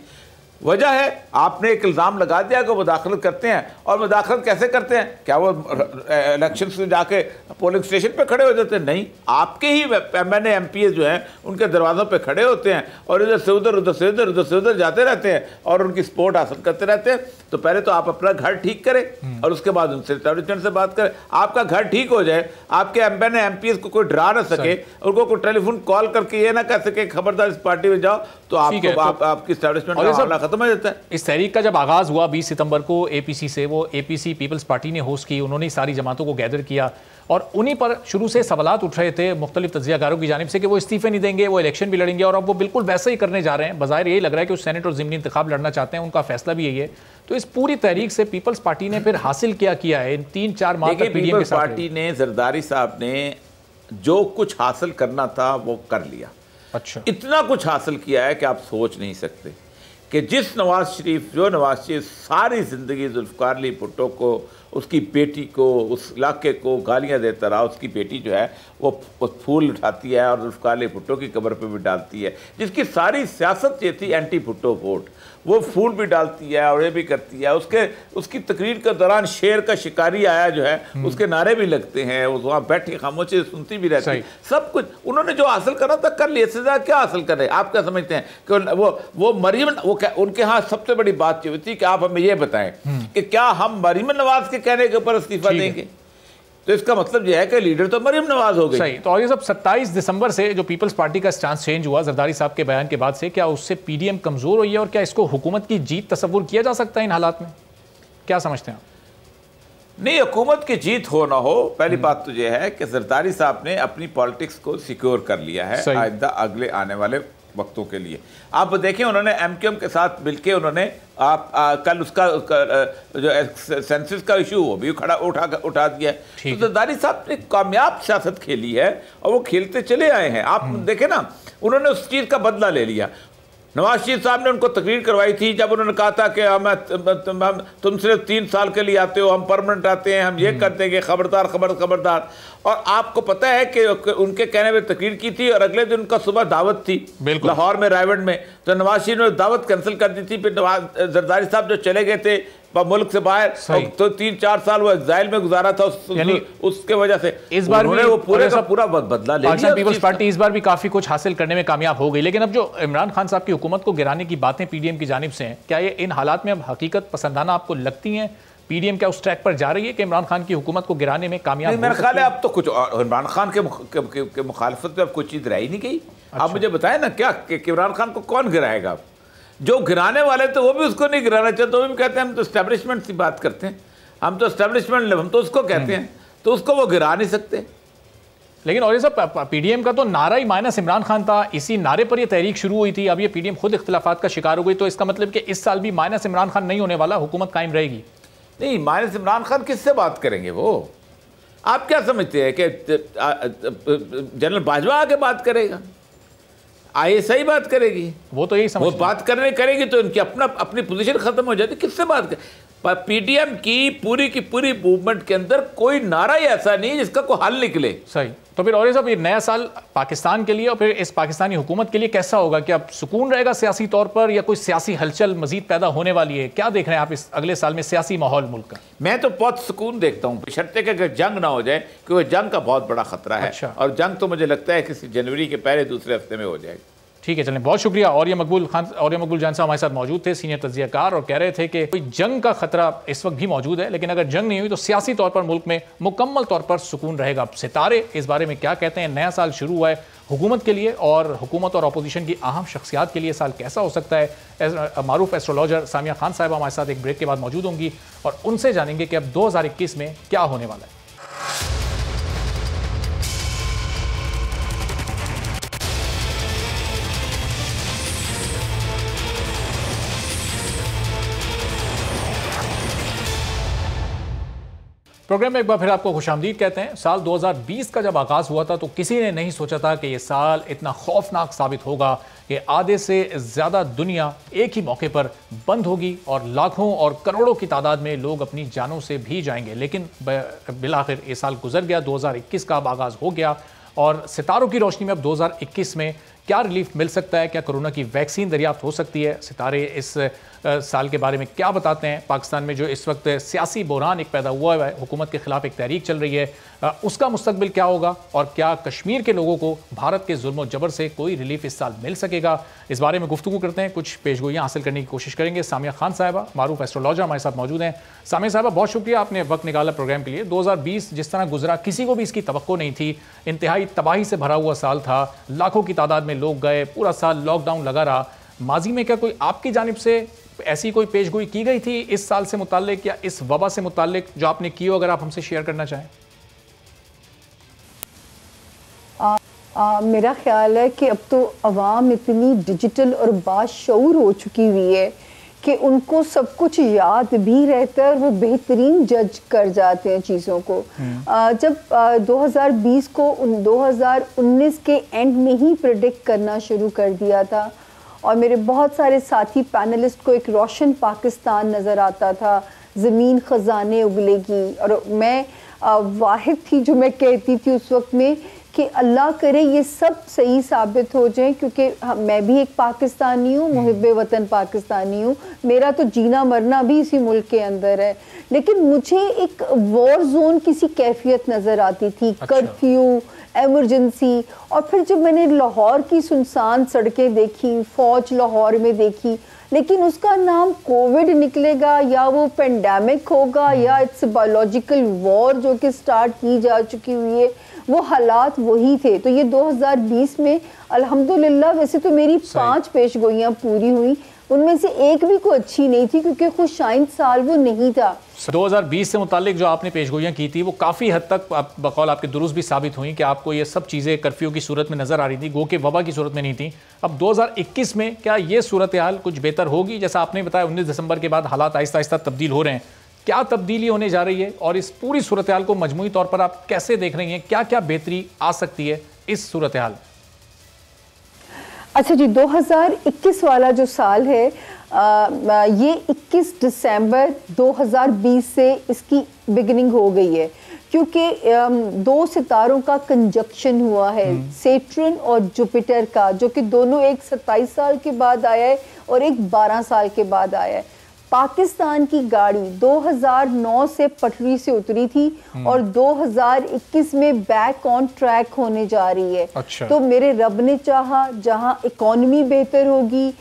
वजह है आपने एक इल्ज़ाम लगा दिया कि मुदाखलत करते हैं, और मुदाखलत कैसे करते हैं? क्या वो इलेक्शन से जाके पोलिंग स्टेशन पे खड़े हो जाते हैं? नहीं, आपके ही MNA MPs जो हैं उनके दरवाज़ों पे खड़े होते हैं और इधर से उधर, उधर से उधर, उधर से उधर जाते रहते हैं और उनकी सपोर्ट हासिल करते रहते हैं। तो पहले तो आप अपना घर ठीक करें और उसके बाद उनसे एस्टैब्लिशमेंट से बात करें। आपका घर ठीक हो जाए, आपके MNA MPs को कोई डरा ना सके, उनको कोई टेलीफोन कॉल करके ये ना कह सके खबरदार इस पार्टी में जाओ, तो आपकी एस्टैब्लिशमेंट का मामला खत्म हो जाता है। इस तहरीक का जब आगाज हुआ 20 सितंबर को APC से, वो APC पीपल्स पार्टी ने होस्ट की, उन्होंने सारी जमातों को गैदर किया और उन्हीं पर शुरू से सवालात उठ रहे थे मुख्तलिफ तज्जियाकारों की जानिब से कि वो इस्तीफे नहीं देंगे, वो इलेक्शन भी लड़ेंगे, और अब वो बिल्कुल वैसा ही करने जा रहे हैं। बज़ाहिर यही लग रहा है कि वो सेनेट और ज़िमनी इंतखाब लड़ना चाहते हैं, उनका फैसला भी यही है। तो इस पूरी तहरीक से पीपल्स पार्टी ने फिर हासिल क्या किया है इन 3-4 माह तक? पीपल्स पार्टी ने, जरदारी साहब ने जो कुछ हासिल करना था वो कर लिया। अच्छा, इतना कुछ हासिल किया है कि आप सोच नहीं सकते कि जो नवाज शरीफ सारी ज़िंदगी जुल्फ़िकार अली भुट्टो को, उसकी बेटी को, उस इलाके को गालियां देता रहा। उसकी बेटी जो है वो फूल उठाती है और जुल्फ़िकार अली भुट्टो की कब्र पे भी डालती है, जिसकी सारी सियासत ये थी एंटी भुट्टो वोट। वो फूल भी डालती है और ये भी करती है। उसकी तकरीर के दौरान शेर का शिकारी आया जो है, उसके नारे भी लगते हैं, वहाँ बैठी खामोशी सुनती भी रहती है। सब कुछ उन्होंने जो हासिल करा था कर लिया। इससे ज़्यादा क्या हासिल कर रहे हैं? आप क्या समझते हैं कि वो मरीम, उनके यहाँ सबसे बड़ी बात ये थी कि आप हमें ये बताएं कि क्या हम मरीम नवाज के कहने के ऊपर इस्तीफा देंगे? तो इसका मतलब यह है कि लीडर तो मरीम नवाज हो गई। सही। तो और ये सब 27 दिसंबर से जो पीपल्स पार्टी का स्टांस चेंज हुआ जरदारी साहब के बयान के बाद से, क्या उससे PDM कमजोर हुई है और क्या इसको हुकूमत की जीत तस्वुर किया जा सकता है इन हालात में? क्या समझते हैं आप? नहीं, हुकूमत की जीत हो ना हो, पहली बात तो यह है कि जरदारी साहब ने अपनी पॉलिटिक्स को सिक्योर कर लिया है आइंदा अगले आने वाले वक्तों के लिए। आप देखें, उन्होंने MQM के साथ मिलकर उन्होंने कल उसका जो सेंसस का इशू वो भी उठा दिया है। तो जरदारी साहब ने कामयाब सियासत खेली है और वो खेलते चले आए हैं। आप देखें ना, उन्होंने उस चीज़ का बदला ले लिया। नवाज शरीफ साहब ने उनको तकरीर करवाई थी जब उन्होंने कहा था कि तुम सिर्फ 3 साल के लिए आते हो, हम परमानेंट आते हैं, हम ये कर देंगे, खबरदार। और आपको पता है कि उनके कहने में तकरीर की थी और अगले दिन उनका सुबह दावत थी लाहौर में, रायवंड में। तो नवाज शरीफ ने दावत कैंसिल कर दी थी। फिर जरदारी साहब जो चले गए थे मुल्क से बाहर, तो 3-4 साल वो एग्जाइल में गुजारा था, उसके वजह से इस बार भी वो पूरा बदला ले लिया। पीपल्स पार्टी इस बार भी काफी कुछ हासिल करने में कामयाब हो गई। लेकिन अब जो इमरान खान साहब की हुकूमत को गिराने की बातें PDM की जानिब से हैं, क्या ये इन हालात में अब हकीकत पसंदाना आपको लगती हैं? PDM क्या उस ट्रैक पर जा रही है कि इमरान खान की हुकूमत को गिराने में कामयाब? मेरा ख्याल है अब तो कुछ इमरान खान के मुखालफत में अब कोई चीज़ रह ही नहीं गई। आप मुझे बताएं ना, क्या इमरान खान को कौन गिराएगा? जो गिराने वाले तो वो भी उसको नहीं गिराना चाहते, तो वो भी कहते हैं हम तो एस्टैब्लिशमेंट की बात करते हैं, हम तो एस्टैब्लिशमेंट, हम तो उसको कहते हैं, तो उसको वो गिरा नहीं सकते। लेकिन और ये सब PDM का तो नारा ही माइनस इमरान खान था, इसी नारे पर ये तहरीक शुरू हुई थी। अब ये PDM खुद इख्तिलाफात का शिकार हो गई, तो इसका मतलब कि इस साल भी माइनस इमरान खान नहीं होने वाला, हुकूमत कायम रहेगी। नहीं, माइनस इमरान खान किससे बात करेंगे वो? आप क्या समझते हैं कि जनरल बाजवा आके बात करेगा? ISI बात करेगी? वो तो यही समझ, वो बात करेगी तो इनकी अपनी पोजीशन खत्म हो जाती। किससे बात कर? PDM की पूरी मूवमेंट के अंदर कोई नारा ही ऐसा नहीं जिसका कोई हल निकले। सही। तो फिर और ये सब, ये नया साल पाकिस्तान के लिए और फिर इस पाकिस्तानी हुकूमत के लिए कैसा होगा? क्या अब सुकून रहेगा सियासी तौर पर, या कोई सियासी हलचल मजीद पैदा होने वाली है? क्या देख रहे हैं आप इस अगले साल में सियासी माहौल मुल्क का? मैं तो बहुत सुकून देखता हूँ, बशर्ते कि अगर जंग ना हो जाए, क्योंकि जंग का बहुत बड़ा खतरा है। अच्छा। और जंग तो मुझे लगता है किसी जनवरी के पहले दूसरे हफ्ते में हो जाएगी। ठीक है, चलें, बहुत शुक्रिया। और ये मकबूल जान साहब हमारे साथ मौजूद थे, सीनियर तज्जियाकार, और कह रहे थे कि कोई जंग का खतरा इस वक्त भी मौजूद है, लेकिन अगर जंग नहीं हुई तो सियासी तौर पर मुल्क में मुकम्मल तौर पर सुकून रहेगा। अब सितारे इस बारे में क्या कहते हैं? नया साल शुरू हुआ है हुकूमत के लिए, और हुकूमत और अपोजिशन की अहम शख्सियात के लिए साल कैसा हो सकता है? मारूफ एस्ट्रोलॉजर सामिया खान साहब हमारे साथ एक ब्रेक के बाद मौजूद होंगी और उनसे जानेंगे कि अब 2021 में क्या होने वाला है। प्रोग्राम में एक बार फिर आपको खुशामदीद कहते हैं। साल 2020 का जब आगाज हुआ था तो किसी ने नहीं सोचा था कि ये साल इतना खौफनाक साबित होगा कि आधे से ज्यादा दुनिया एक ही मौके पर बंद होगी और लाखों और करोड़ों की तादाद में लोग अपनी जानों से भी जाएंगे। लेकिन बिलाखिर ये साल गुजर गया, 2021 का अब आगाज हो गया और सितारों की रोशनी में अब 2021 में क्या रिलीफ मिल सकता है, क्या कोरोना की वैक्सीन दरियाफ्त हो सकती है, सितारे इस साल के बारे में क्या बताते हैं। पाकिस्तान में जो इस वक्त सियासी बहरान एक पैदा हुआ है, हुकूमत के खिलाफ एक तहरीक चल रही है, उसका मुस्तकबिल क्या होगा और क्या कश्मीर के लोगों को भारत के जुल्म और जबर से कोई रिलीफ इस साल मिल सकेगा, इस बारे में गुफ्तगू करते हैं, कुछ पेशगोइयाँ हासिल करने की कोशिश करेंगे। सामिया खान साहिबा, मारूफ एस्ट्रोलॉजर, हमारे साथ मौजूद हैं। सामिया साहिबा, बहुत शुक्रिया, आपने वक्त निकाला प्रोग्राम के लिए। 2020 जिस तरह गुजरा किसी को भी इसकी तवक्को नहीं थी, इंतहाई तबाही से भरा हुआ साल था, लाखों की तादाद में लोग गए, पूरा साल लॉकडाउन लगा रहा। माजी में क्या कोई आपकी जानिब से ऐसी कोई पेशगोई की गई थी इस साल से मुताल्लिक या इस वबा से मुताल्लिक जो आपने की हो, अगर आप हमसे शेयर करना चाहें? मेरा ख्याल है कि अब तो अवाम इतनी डिजिटल और बाशऊर हो चुकी हुई है कि उनको सब कुछ याद भी रहता है और वो बेहतरीन जज कर जाते हैं चीज़ों को। जब 2020 को 2019 के एंड में ही प्रेडिक्ट करना शुरू कर दिया था और मेरे बहुत सारे साथी पैनलिस्ट को एक रोशन पाकिस्तान नज़र आता था, ज़मीन ख़जाने उगलेगी, और मैं वाहिद थी जो मैं कहती थी उस वक्त में कि अल्लाह करे ये सब सही साबित हो जाए, क्योंकि मैं भी एक पाकिस्तानी हूँ, मुहिब्बे वतन पाकिस्तानी हूँ, मेरा तो जीना मरना भी इसी मुल्क के अंदर है। लेकिन मुझे एक वॉर जोन किसी कैफियत नज़र आती थी, कर्फ्यू, एमरजेंसी। और फिर जब मैंने लाहौर की सुनसान सड़कें देखी, फौज लाहौर में देखी, लेकिन उसका नाम कोविड निकलेगा या वो पेंडेमिक होगा या इट्स बायोलॉजिकल वॉर जो कि स्टार्ट की जा चुकी हुई है, वो हालात वही थे। तो ये 2020 में अल्हम्दुलिल्लाह, वैसे तो मेरी 5 पेशगोइयाँ पूरी हुई, उनमें से एक भी कोई अच्छी नहीं थी क्योंकि खुशाइंद साल वो नहीं था। 2020 से मुतालिक जो आपने पेशगोइयाँ की थी वो काफ़ी हद तक बकौल आपके दुरुस्त भी साबित हुई कि आपको ये सब चीज़ें कर्फ्यू की सूरत में नज़र आ रही थी, गो के वबा की सूरत में नहीं थी। अब 2021 में क्या ये सूरत हाल कुछ बेहतर होगी? जैसा आपने बताया 19 दिसंबर के बाद हालात आहिस्ता आहिस्ता तब्दील हो रहे हैं, क्या तब्दीली होने जा रही है और इस पूरी सूरत हाल को मजमूई तौर पर आप कैसे देख रही हैं? क्या क्या बेहतरी आ सकती है इस सूरत हाल? अच्छा जी, 2021 वाला जो साल है ये 21 दिसंबर 2020 से इसकी बिगिनिंग हो गई है, क्योंकि 2 सितारों का कंजक्शन हुआ है, सैटर्न और जुपिटर का, जो कि दोनों एक 27 साल के बाद आया है और एक 12 साल के बाद आया है। पाकिस्तान की गाड़ी 2009 से पटरी से उतरी थी और 2021 में बैक ऑन ट्रैक होने जा रही है। अच्छा। तो मेरे रब ने चाहा, जहां इकॉनमी बेहतर होगी,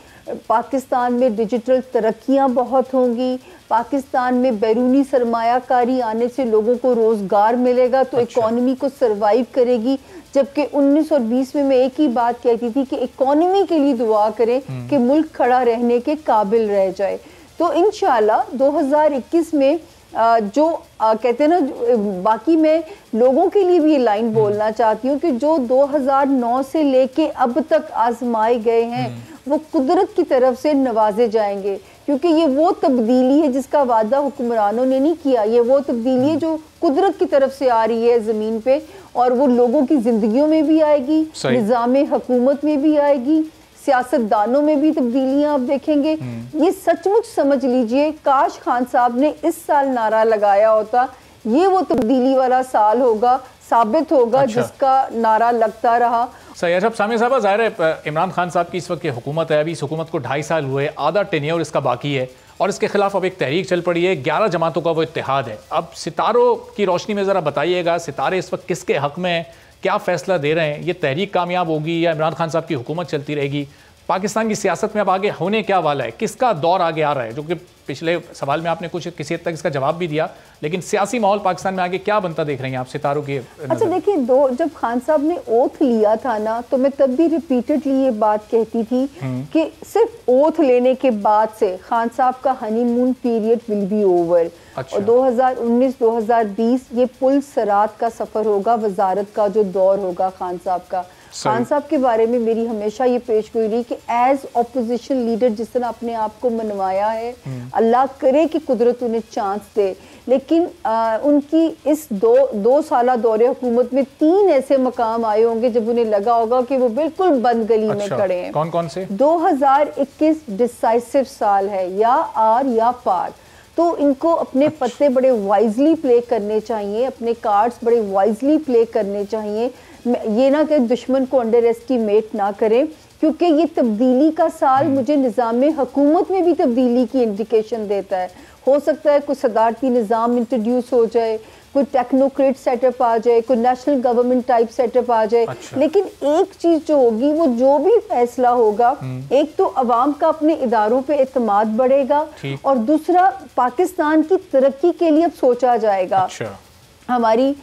पाकिस्तान में डिजिटल तरक्कियां बहुत होंगी, पाकिस्तान में बैरूनी सरमायाकारी आने से लोगों को रोज़गार मिलेगा तो इकॉनमी को सरवाइव करेगी। जबकि 19 और 20 में मैं एक ही बात कहती थी कि इकॉनमी के लिए दुआ करें कि मुल्क खड़ा रहने के काबिल रह जाए। तो इंशाल्लाह 2021 में जो कहते हैं ना, बाकी मैं लोगों के लिए भी ये लाइन बोलना चाहती हूँ कि जो 2009 से लेके अब तक आजमाए गए हैं वो कुदरत की तरफ से नवाजे जाएंगे, क्योंकि ये वो तब्दीली है जिसका वादा हुक्मरानों ने नहीं किया, ये वो तब्दीली है जो कुदरत की तरफ से आ रही है ज़मीन पे, और वो लोगों की ज़िंदगियों में भी आएगी, निज़ाम हुकूमत में भी आएगी, सियासतदानों में भी तब्दीलियां आप देखेंगे। ये सचमुच समझ लीजिए, काश खान साहब ने इस साल नारा लगाया होता, ये वो तब्दीली वाला साल होगा, साबित होगा जिसका नारा लगता रहा। सही। अच्छा सामिया साहबा, ज़ाहिर है इमरान खान साहब की इस वक्त हुकूमत है, अभी इस हुकूमत को 2.5 साल हुए, आधा टेन्योर इसका बाकी है और इसके खिलाफ अब एक तहरीक चल पड़ी है, 11 जमातों का वो इत्तेहाद है। अब सितारों की रोशनी में ज़रा बताइएगा, सितारे इस वक्त किसके हक़ में हैं, क्या फ़ैसला दे रहे हैं? ये तहरीक कामयाब होगी या इमरान खान साहब की हुकूमत चलती रहेगी? पाकिस्तान की सियासत में अब आगे होने क्या वाला है, किसका दौर आगे आ रहा है? जो कि पिछले सवाल में आपने कुछ किसी हद तक इसका जवाब भी दिया, लेकिन सियासी माहौल पाकिस्तान में आगे क्या बनता देख रही हैं आप सितारों के? अच्छा देखिए, जब खान साहब ने ओथ लिया था ना, तो मैं तब भी रिपीटेडली ये बात कहती थी कि सिर्फ ओथ लेने के बाद से खान साहब का honeymoon period will be over. और 2019-2020 ये पुल सरात का सफर होगा, वजारत का जो दौर होगा खान साहब का। खान साहब के बारे में मेरी हमेशा ये पेशगोई रही कि एज ऑपोजिशन लीडर जिस तरह अपने आप को मनवाया है, अल्लाह करे कि कुदरत उन्हें चांस दे। लेकिन उनकी इस दो साला दौरे हुकूमत में 3 ऐसे मकाम आए होंगे जब उन्हें लगा होगा कि वो बिल्कुल बंद गली में खड़े हैं। कौन कौन से? 2021 डिसाइसिव साल है, या आर या पार। तो इनको अपने पत्ते बड़े वाइजली प्ले करने चाहिए, अपने कार्ड्स बड़े वाइजली प्ले करने चाहिए। ये ना कि दुश्मन को अंडर एस्टिमेट ना करें, क्योंकि ये तब्दीली का साल मुझे निज़ाम हुकूमत में भी तब्दीली की इंडिकेशन देता है। हो सकता है कोई सदारती निज़ाम इंट्रोड्यूस हो जाए, कोई टेक्नोक्रेट सेटअप आ जाए, कोई नेशनल गवर्नमेंट टाइप सेटअप आ जाए। लेकिन एक चीज़ जो होगी, वो जो भी फैसला होगा, एक तो अवाम का अपने इदारों पे एतमाद बढ़ेगा, और दूसरा पाकिस्तान की तरक्की के लिए अब सोचा जाएगा। हमारी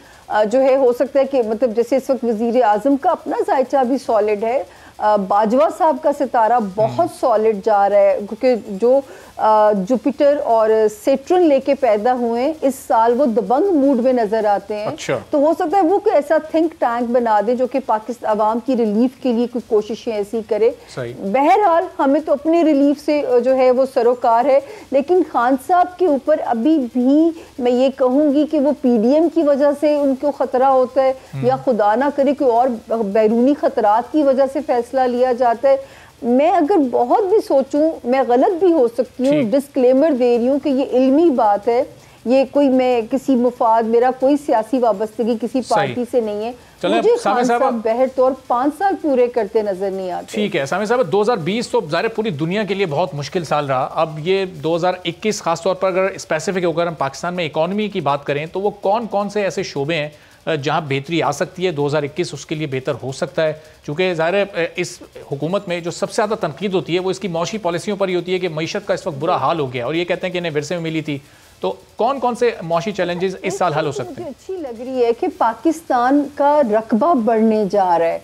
जो है, हो सकता है कि मतलब जैसे इस वक्त वजीर आज़म का अपना जायचा भी सॉलिड है, बाजवा साहब का सितारा बहुत सॉलिड जा रहा है, क्योंकि जो जुपिटर और सेट्रन लेके पैदा हुए हैं इस साल, वो दबंग मूड में नजर आते हैं। तो हो सकता है वो कोई ऐसा थिंक टैंक बना दे जो कि पाकिस्तान आवाम की रिलीफ के लिए कोई कोशिशें ऐसी करे। बहरहाल हमें तो अपने रिलीफ से जो है वो सरोकार है, लेकिन खान साहब के ऊपर अभी भी मैं ये कहूँगी कि वो PDM की वजह से उनको खतरा होता है, या खुदा ना करे कोई और बैरूनी खतरात की वजह से फैसला लिया जाता है। मैं अगर बहुत भी सोचूं, मैं गलत भी हो सकती हूँ, डिस्क्लेमर दे रही हूँ कि ये इल्मी बात है, ये कोई मैं किसी मुफाद, मेरा कोई सियासी वाबस्तगी किसी पार्टी से नहीं है। मुझे खान साहब बहर तौर 5 साल पूरे करते नजर नहीं आते। ठीक है सामी साहब, 2020 तो ज़ाहिर पूरी दुनिया के लिए बहुत मुश्किल साल रहा। अब ये 2021 खासतौर पर अगर स्पेसिफिक होकर हम पाकिस्तान में इकॉनमी की बात करें, तो वो कौन कौन से ऐसे शोबे हैं जहां बेहतरी आ सकती है? 2021 उसके लिए बेहतर हो सकता है, क्योंकि ज़ाहिर इस हुकूमत में जो सबसे ज़्यादा तनकीद होती है वो इसकी मौशी पॉलिसियों पर ही होती है कि मईशत का इस वक्त बुरा हाल हो गया, और ये कहते हैं कि इन्हें विरसे में मिली थी। तो कौन कौन से मौशी चैलेंजेस इस साल हल हो सकते हैं? अच्छी लग रही है कि पाकिस्तान का रकबा बढ़ने जा रहा है।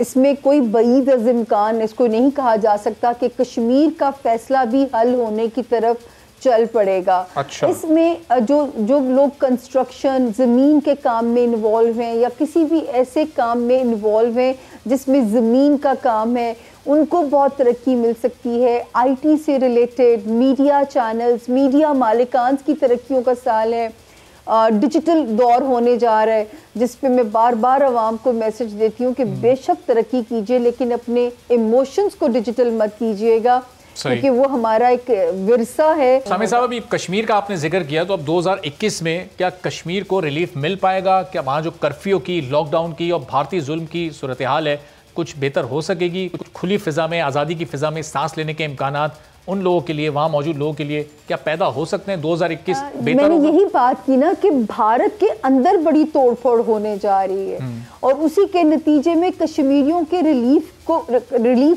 इसमें कोई बईद अज़ इम्कान इसको नहीं कहा जा सकता कि कश्मीर का फैसला भी हल होने की तरफ चल पड़ेगा। इसमें जो लोग कंस्ट्रक्शन, ज़मीन के काम में इन्वॉल्व हैं, या किसी भी ऐसे काम में इन्वॉल्व हैं जिसमें ज़मीन का काम है, उनको बहुत तरक्की मिल सकती है। IT से रिलेटेड मीडिया चैनल्स, मीडिया मालिकान की तरक्कियों का साल है। डिजिटल दौर होने जा रहा है, जिस पे मैं बार बार आवाम को मैसेज देती हूँ कि बेशक तरक्की कीजिए, लेकिन अपने इमोशंस को डिजिटल मत कीजिएगा, क्योंकि वो हमारा एक विरसा है। सामी साहब, अभी कश्मीर का आपने जिक्र किया, तो अब 2021 में क्या कश्मीर को रिलीफ मिल पाएगा? क्या वहाँ जो कर्फ्यू की, लॉकडाउन की और भारतीय जुल्म की सूरत हाल है, कुछ बेहतर हो सकेगी? कुछ खुली फिजा में, आज़ादी की फिजा में सांस लेने के इम्कानात उन लोगों के लिए, वहाँ मौजूद लोगों के लिए क्या पैदा हो सकते हैं? 2021 बेहतर मैंने यही बात की ना कि भारत के अंदर बड़ी तोड़फोड़ होने जा रही है, और उसी के नतीजे में कश्मीरियों के रिलीफ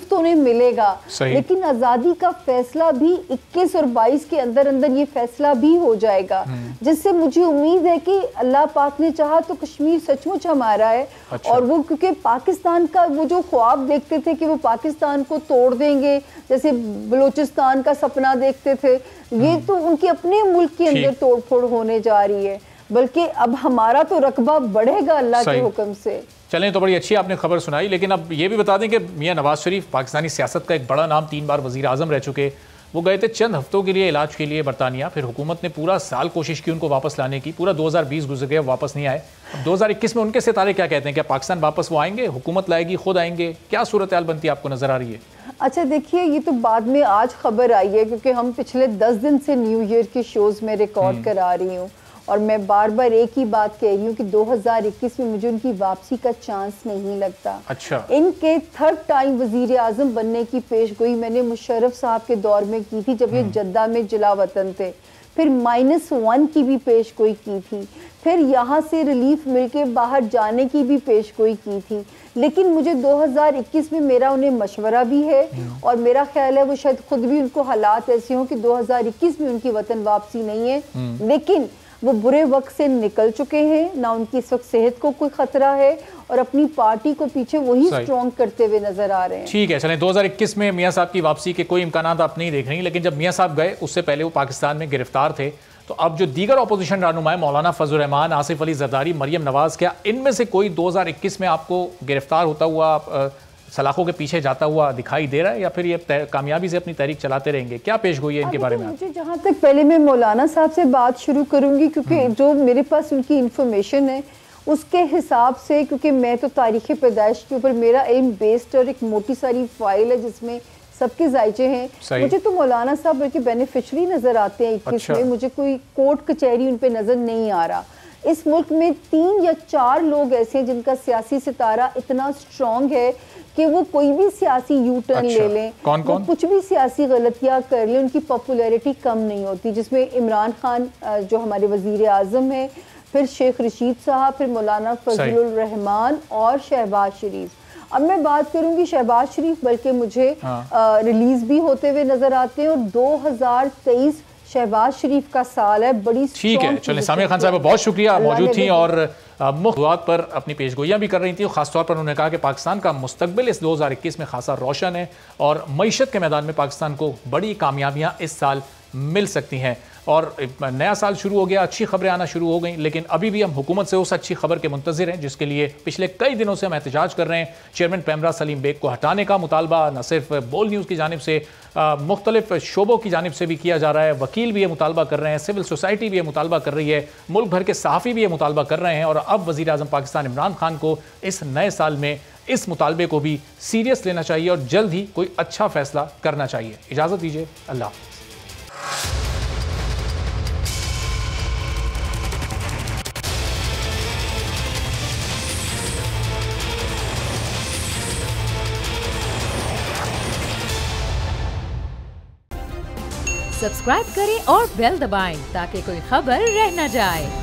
तो उन्हें मिलेगा, लेकिन आज़ादी का फैसला भी 21 और 22 के अंदर अंदर ये फैसला भी हो जाएगा, जिससे मुझे उम्मीद है कि अल्लाह पाक ने चाहा तो कश्मीर सचमुच हमारा है। और वो क्योंकि पाकिस्तान का वो जो ख्वाब देखते थे कि वो पाकिस्तान को तोड़ देंगे, जैसे बलूचिस्तान का सपना देखते थे, ये तो उनके अपने मुल्क के अंदर तोड़फोड़ होने जा रही है। बल्कि अब हमारा तो रकबा बढ़ेगा अल्लाह के हुक्म से। चलें, तो बड़ी अच्छी आपने खबर सुनाई, लेकिन अब ये भी बता दें कि मियां नवाज शरीफ पाकिस्तानी सियासत का एक बड़ा नाम, 3 बार वज़ीर आज़म रह चुके, वो गए थे चंद हफ्तों के लिए इलाज के लिए बरतानिया, फिर हुकूमत ने पूरा साल कोशिश की उनको वापस लाने की, पूरा 2020 गुजर गया, वापस नहीं आए। अब 2021 में उनके सितारे क्या कहते हैं? क्या पाकिस्तान वापस वो आएंगे, हुकूमत लाएगी, खुद आएंगे? क्या सूरत हाल बनती है आपको नजर आ रही है? अच्छा देखिए, ये तो बाद में आज खबर आई है, क्योंकि हम पिछले 10 दिन से न्यू ईयर के शोज़ में रिकॉर्ड करा रही हूँ, और मैं बार बार एक ही बात कह रही हूँ कि 2021 में मुझे उनकी वापसी का चांस नहीं लगता। अच्छा। इनके 3rd टाइम वजीर आज़म बनने की पेशगोई मैंने मुशर्रफ साहब के दौर में की थी, जब ये जद्दा में जिला वतन थे। फिर -1 की भी पेशगोई की थी, फिर यहाँ से रिलीफ मिलके बाहर जाने की भी पेशगोई की थी। लेकिन मुझे 2021 में मेरा उन्हें मशवरा भी है, और मेरा ख्याल है वो शायद खुद भी, उनको हालात ऐसे हों कि 2021 में उनकी वतन वापसी नहीं है, लेकिन वो बुरे वक्त से निकल चुके हैं, ना उनकी इस वक्त सेहत को कोई खतरा है, और अपनी पार्टी को पीछे वही स्ट्रॉन्ग करते हुए नजर आ रहे हैं। ठीक है, चलें, 2021 में मियां साहब की वापसी के कोई इम्कानात आप नहीं देख रही, लेकिन जब मियां साहब गए उससे पहले वो पाकिस्तान में गिरफ्तार थे, तो अब जो दीगर अपोजिशन रहनुमा मौलाना फजल रहमान, आसिफ अली जरदारी, मरियम नवाज, क्या इनमें से कोई 2021 में आपको गिरफ्तार होता हुआ सलाखों के पीछे जाता हुआ दिखाई दे रहा है, या फिर ये कामयाबी से अपनी तहरीक चलाते रहेंगे? क्या पेश गोई है इनके बारे में? मुझे जहाँ तक, पहले मैं मौलाना साहब से बात शुरू करूंगी, क्योंकि जो मेरे पास उनकी इंफॉर्मेशन है उसके हिसाब से, क्योंकि मैं तो तारीख़ पैदाइश के ऊपर मेरा इल्म बेस्ड और एक मोटी सारी फाइल है जिसमें सबके जायचे हैं। मुझे तो मौलाना साहब बल्कि बेनिफिशरी नज़र आते हैं 21 में। मुझे कोई कोर्ट कचहरी उन पे नज़र नहीं आ रहा। इस मुल्क में 3 या 4 लोग ऐसे हैं जिनका सियासी सितारा इतना स्ट्रॉन्ग है कि वो कोई भी सियासी यू टर्न ले लें, कौन कौन? कुछ भी सियासी गलतियाँ कर लें, उनकी पॉपुलैरिटी कम नहीं होती। जिसमें इमरान खान जो हमारे वज़ीर आज़म है, फिर शेख रशीद साहब, फिर मौलाना फजलुर रहमान और शहबाज शरीफ। अब मैं बात करूंगी शहबाज शरीफ, बल्कि मुझे रिलीज भी होते हुए नजर आते हैं, और 2023 शहबाज शरीफ का साल है। बड़ी ठीक है, चलिए सामिया खान साहब बहुत शुक्रिया, मौजूद थी और मुख्तलिफ पर अपनी पेशगोइयाँ भी कर रही थी। खासतौर पर उन्होंने कहा कि पाकिस्तान का मुस्तकबिल इस 2021 में खासा रोशन है और मईशत के मैदान में पाकिस्तान को बड़ी कामयाबियाँ इस साल मिल सकती हैं। और नया साल शुरू हो गया, अच्छी खबरें आना शुरू हो गई, लेकिन अभी भी हम हुकूमत से उस अच्छी खबर के मुंतज़िर हैं जिसके लिए पिछले कई दिनों से हम एहतजाज कर रहे हैं। चेयरमैन पैमरा सलीम बेग को हटाने का मुतालबा न सिर्फ बोल न्यूज़ की जानिब से, मुख्तलिफ शोबों की जानिब से भी किया जा रहा है। वकील भी ये मुतालबा कर रहे हैं, सिविल सोसाइटी भी ये मुतालबा कर रही है, मुल्क भर के सहाफ़ी भी ये मुतालबा कर रहे हैं। और अब वज़ीर आज़म पाकिस्तान इमरान खान को इस नए साल में इस मुतालबे को भी सीरियस लेना चाहिए और जल्द ही कोई अच्छा फैसला करना चाहिए। इजाज़त दीजिए, अल्लाह हाफ़िज़। सब्सक्राइब करें और बेल दबाएं ताकि कोई खबर रह न जाए।